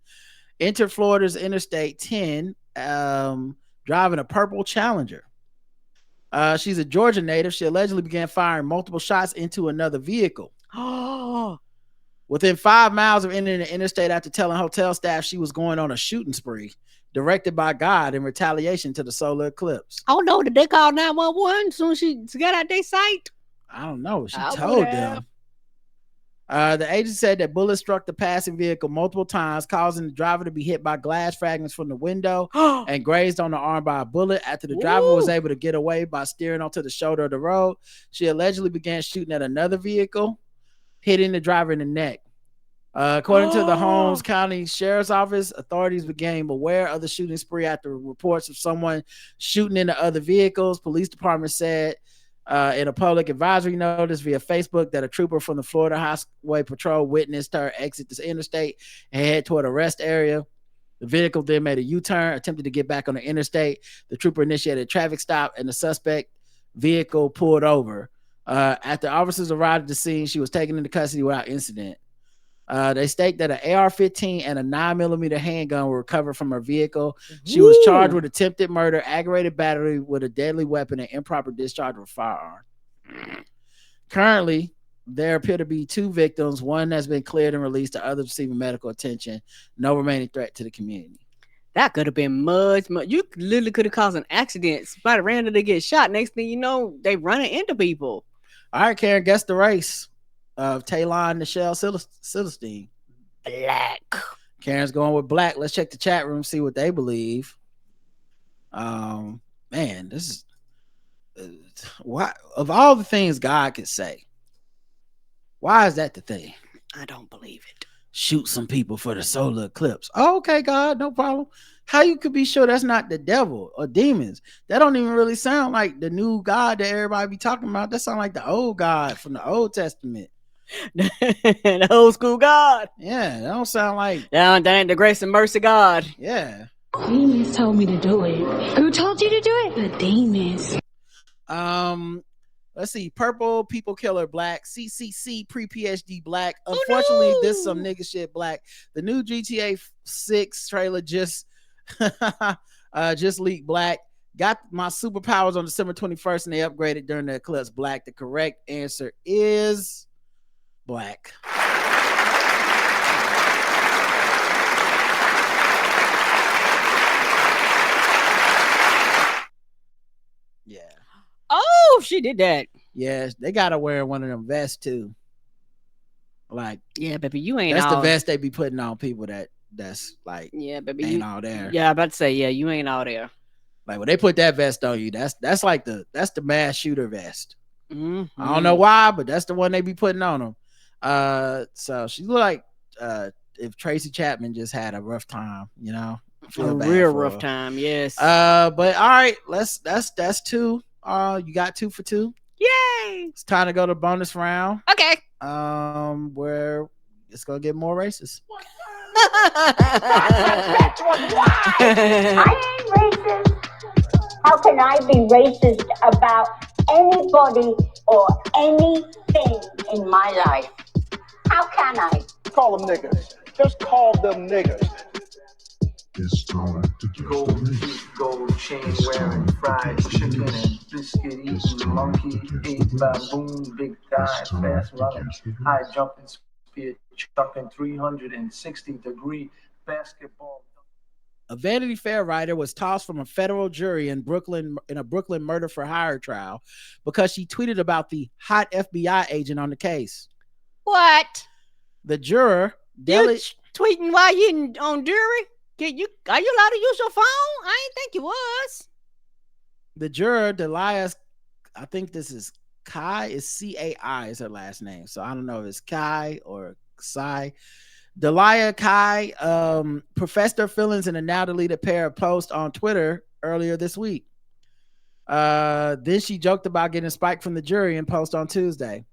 entered Florida's Interstate 10 driving a purple Challenger. She's a Georgia native. She allegedly began firing multiple shots into another vehicle. Within 5 miles of entering the interstate after telling hotel staff she was going on a shooting spree directed by God in retaliation to the solar eclipse. Oh no, did they call 911 as soon as she got out their sight? I don't know. She told them. The agent said that bullets struck the passing vehicle multiple times, causing the driver to be hit by glass fragments from the window and grazed on the arm by a bullet. After the driver was able to get away by steering onto the shoulder of the road, she allegedly began shooting at another vehicle, hitting the driver in the neck. According to the Holmes County Sheriff's Office, authorities became aware of the shooting spree after reports of someone shooting into other vehicles. Police department said in a public advisory notice via Facebook that a trooper from the Florida Highway Patrol witnessed her exit the interstate and head toward a rest area. The vehicle then made a U-turn, attempted to get back on the interstate. The trooper initiated a traffic stop and the suspect vehicle pulled over. After officers arrived at the scene, she was taken into custody without incident. They state that an AR-15 and a 9mm handgun were recovered from her vehicle. She was charged with attempted murder, aggravated battery with a deadly weapon, and improper discharge of a firearm. Currently, there appear to be 2 victims. One has been cleared and released. The other receiving medical attention. No remaining threat to the community. That could have been much. You literally could have caused an accident. Somebody randomly get shot. Next thing you know, they running into people. All right, Karen, guess the race of Taylon Nichelle Celestine. Black. Karen's going with black. Let's check the chat room, see what they believe. Man, this is why of all the things God could say, why is that the thing? I don't believe it. Shoot some people for the solar eclipse. Oh, okay, God, no problem. How you could be sure that's not the devil or demons? That don't even really sound like the new God that everybody be talking about. That sound like the old God from the Old Testament. The old school God. Yeah, that don't sound like that ain't the grace and mercy God. Yeah. Demons told me to do it. Who told you to do it? The demons. Let's see. Purple, people killer, black. CCC, pre-PhD, black. Unfortunately, this some nigga shit, black. The new GTA 6 trailer just leaked, black. Got my superpowers on December 21st and they upgraded during the eclipse, black. The correct answer is black. Yeah. Oh, she did that. Yes, they gotta wear one of them vests too. Like, yeah, baby, you ain't. That's all... the vest they be putting on people that's like, yeah, baby, ain't you... all there. Yeah, I'm about to say, yeah, you ain't all there. Like when they put that vest on you, that's like the mass shooter vest. Mm-hmm. I don't know why, but that's the one they be putting on them. So she look like if Tracy Chapman just had a rough time, you know, a real rough time. Yes. But all right, that's 2. You got 2 for 2. Yay! It's time to go to bonus round. Okay. Where it's gonna get more racist. I ain't racist. How can I be racist about anybody or anything in my life? How can I? Call them niggas. Just call them niggas. It's time to guess the Gold race. teeth, gold chain wearing, fried chicken and biscuit eating, monkey ate baboon, big thigh, fast running, high jumping, spear chucking, 360-degree basketball. A Vanity Fair writer was tossed from a federal jury in a Brooklyn murder for hire trial because she tweeted about the hot FBI agent on the case. What? The juror, you tweeting while you on jury? Are you allowed to use your phone? I didn't think you was. The juror, Delia, I think this is Kai, is C-A-I is her last name. So I don't know if it's Kai or Sai. Delia Kai professed her feelings in a now deleted pair of posts on Twitter earlier this week. Then she joked about getting spiked from the jury in post on Tuesday.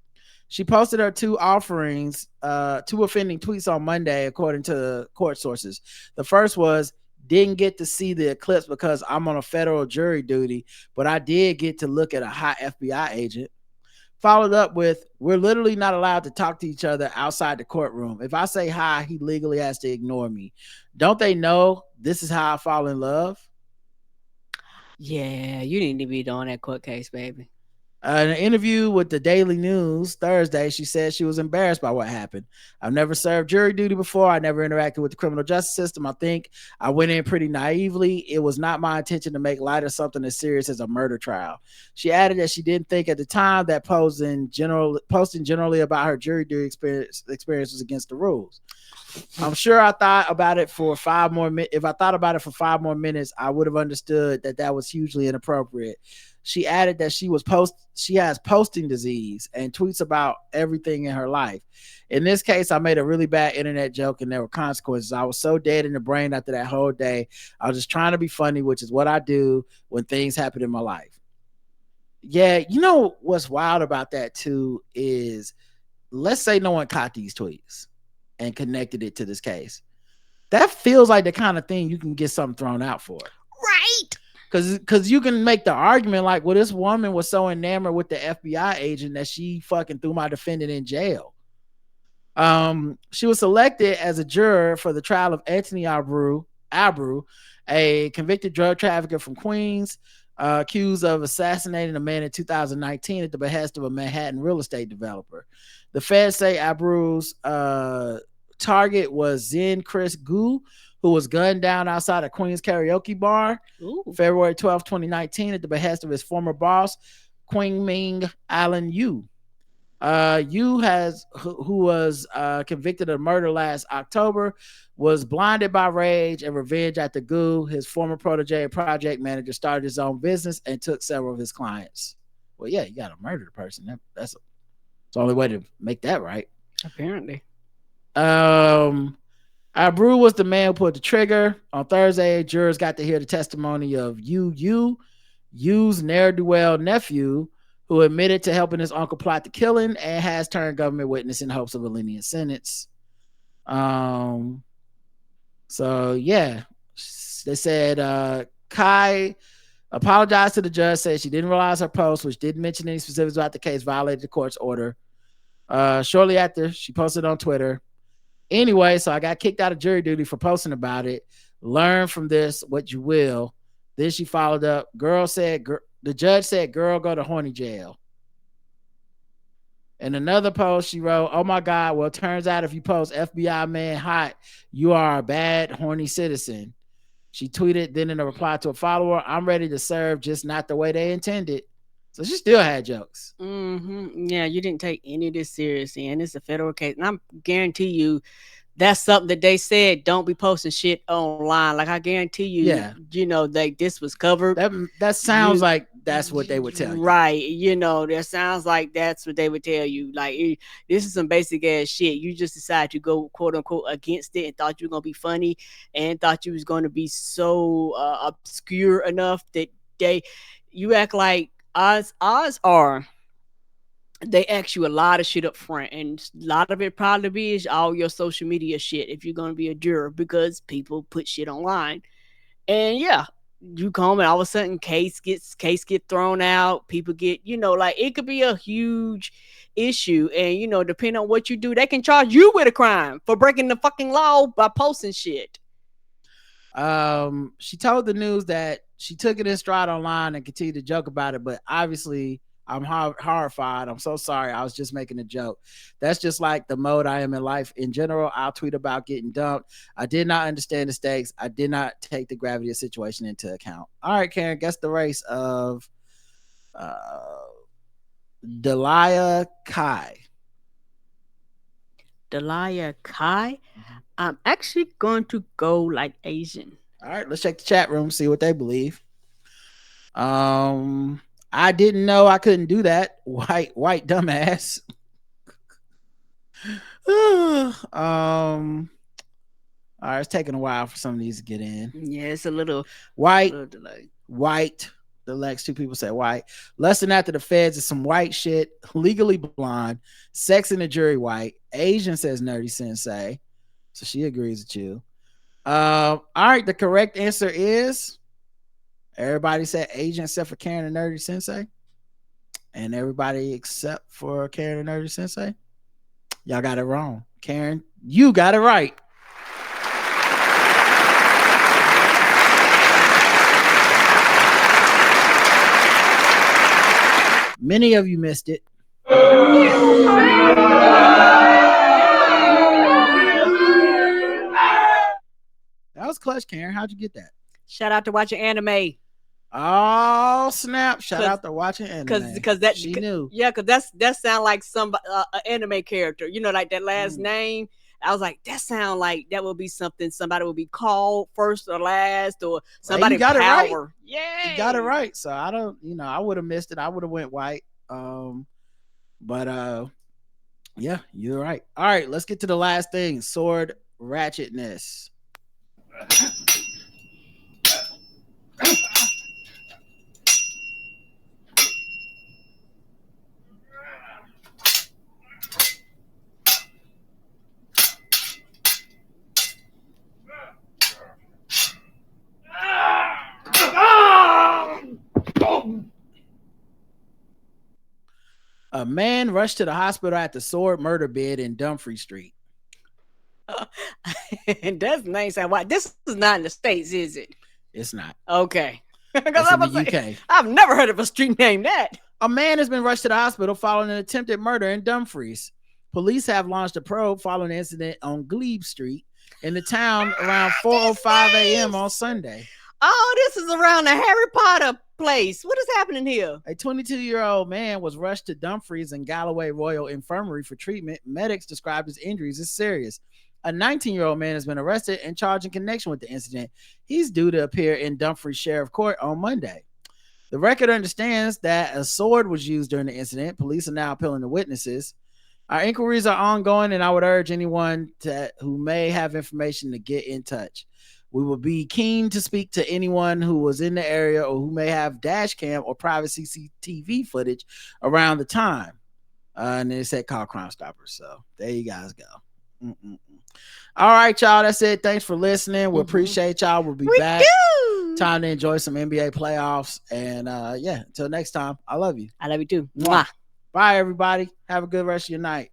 She posted her two offending tweets on Monday, according to court sources. The first was, didn't get to see the eclipse because I'm on a federal jury duty, but I did get to look at a hot FBI agent. Followed up with, we're literally not allowed to talk to each other outside the courtroom. If I say hi, he legally has to ignore me. Don't they know this is how I fall in love? Yeah, you need to be doing that court case, baby. In an interview with the Daily News Thursday, she said she was embarrassed by what happened. I've never served jury duty before. I never interacted with the criminal justice system. I think I went in pretty naively. It was not my intention to make light of something as serious as a murder trial. She added that she didn't think at the time that posting generally about her jury duty experience was against the rules. I'm sure I thought about it for 5 more minutes. If I thought about it for 5 more minutes, I would have understood that was hugely inappropriate. She added that she has posting disease and tweets about everything in her life. In this case, I made a really bad internet joke and there were consequences. I was so dead in the brain after that whole day. I was just trying to be funny, which is what I do when things happen in my life. Yeah, you know what's wild about that too is, let's say no one caught these tweets and connected it to this case. That feels like the kind of thing you can get something thrown out for. Right. Because you can make the argument like, well, this woman was so enamored with the FBI agent that she fucking threw my defendant in jail. She was selected as a juror for the trial of Anthony Abreu, a convicted drug trafficker from Queens, accused of assassinating a man in 2019 at the behest of a Manhattan real estate developer. The feds say Abreu's target was Zen Chris Gu, who was gunned down outside a Queens karaoke bar. Ooh. February 12, 2019, at the behest of his former boss, Quang Ming Allen Yu. Yu who was convicted of murder last October, was blinded by rage and revenge after Gu, his former protege and project manager, started his own business and took several of his clients. Well, yeah, you got to murder the person. That's the only way to make that right. Apparently. Abreu was the man who pulled the trigger. On Thursday, jurors got to hear the testimony of Yu's ne'er-do-well nephew, who admitted to helping his uncle plot the killing and has turned government witness in hopes of a lenient sentence. So yeah, they said Kai apologized to the judge, said she didn't realize her post, which didn't mention any specifics about the case, violated the court's order. Shortly after, she posted on Twitter, anyway, so I got kicked out of jury duty for posting about it. Learn from this what you will. Then she followed up. The judge said, girl, go to horny jail. In another post, she wrote, oh my God, well, it turns out if you post FBI man hot, you are a bad, horny citizen. She tweeted, then in a reply to a follower, I'm ready to serve, just not the way they intended. So she still had jokes. Mm-hmm. Yeah, you didn't take any of this seriously, and it's a federal case. And I guarantee you, that's something that they said, don't be posting shit online. Like, I guarantee you, this was covered. That sounds like that's what they would tell you. Right. That sounds like that's what they would tell you. Like, this is some basic ass shit. You just decided to go, quote unquote, against it and thought you were going to be funny and thought you was going to be so obscure enough that you act like odds are they ask you a lot of shit up front, and a lot of it probably is all your social media shit if you're going to be a juror, because people put shit online. And yeah, you come and all of a sudden case get thrown out, people get, it could be a huge issue. And depending on what you do, they can charge you with a crime for breaking the fucking law by posting shit. She told the news that she took it in stride online and continued to joke about it, but obviously I'm horrified. I'm so sorry. I was just making a joke. That's just like the mode I am in life in general. I'll tweet about getting dumped. I did not understand the stakes. I did not take the gravity of the situation into account. All right, Karen, guess the race of Delia Kai. Delia Kai? I'm actually going to go like Asian. All right, let's check the chat room, see what they believe. I didn't know I couldn't do that. White dumbass. All right, it's taking a while for some of these to get in. Yeah, it's a little white. Delay. White. The Lex, two people said white. Lesson after the feds is some white shit. Legally blonde. Sex in the jury white. Asian says nerdy sensei. So she agrees with you. All right, the correct answer is everybody said Asian except for Karen and Nerdy Sensei. And everybody except for Karen and Nerdy Sensei. Y'all got it wrong. Karen, you got it right. Many of you missed it. That was clutch, Karen. How'd you get that? Shout out to watching anime. Oh snap! Shout out to watching anime. Because that she knew. Yeah, because that sound like some anime character. You know, like that last name. I was like, that sound like that will be something somebody will be called first or last, or somebody got power. It right. Yeah, you got it right. So I don't, I would have missed it. I would have went white. Yeah, you're right. All right, let's get to the last thing. Sword ratchetness. A man rushed to the hospital at the sword murder bed in Dumfries Street. And that's nice. Why this is not in the States, is it? It's not. Okay. Because in the UK. I've never heard of a street named that. A man has been rushed to the hospital following an attempted murder in Dumfries. Police have launched a probe following an incident on Glebe Street in the town around 4:05 a.m. on Sunday. Oh, this is around the Harry Potter place. What is happening here? A 22-year-old man was rushed to Dumfries and Galloway Royal Infirmary for treatment. Medics described his injuries as serious. A 19-year-old man has been arrested and charged in connection with the incident. He's due to appear in Dumfries Sheriff Court on Monday. The record understands that a sword was used during the incident. Police are now appealing to witnesses. Our inquiries are ongoing, and I would urge anyone who may have information to get in touch. We will be keen to speak to anyone who was in the area or who may have dash cam or private CCTV footage around the time. And they said call Crime Stoppers. So there you guys go. All right, y'all. That's it. Thanks for listening. We appreciate y'all. We'll be back. Time to enjoy some NBA playoffs. And yeah, until next time, I love you. I love you too. Mwah. Bye, everybody. Have a good rest of your night.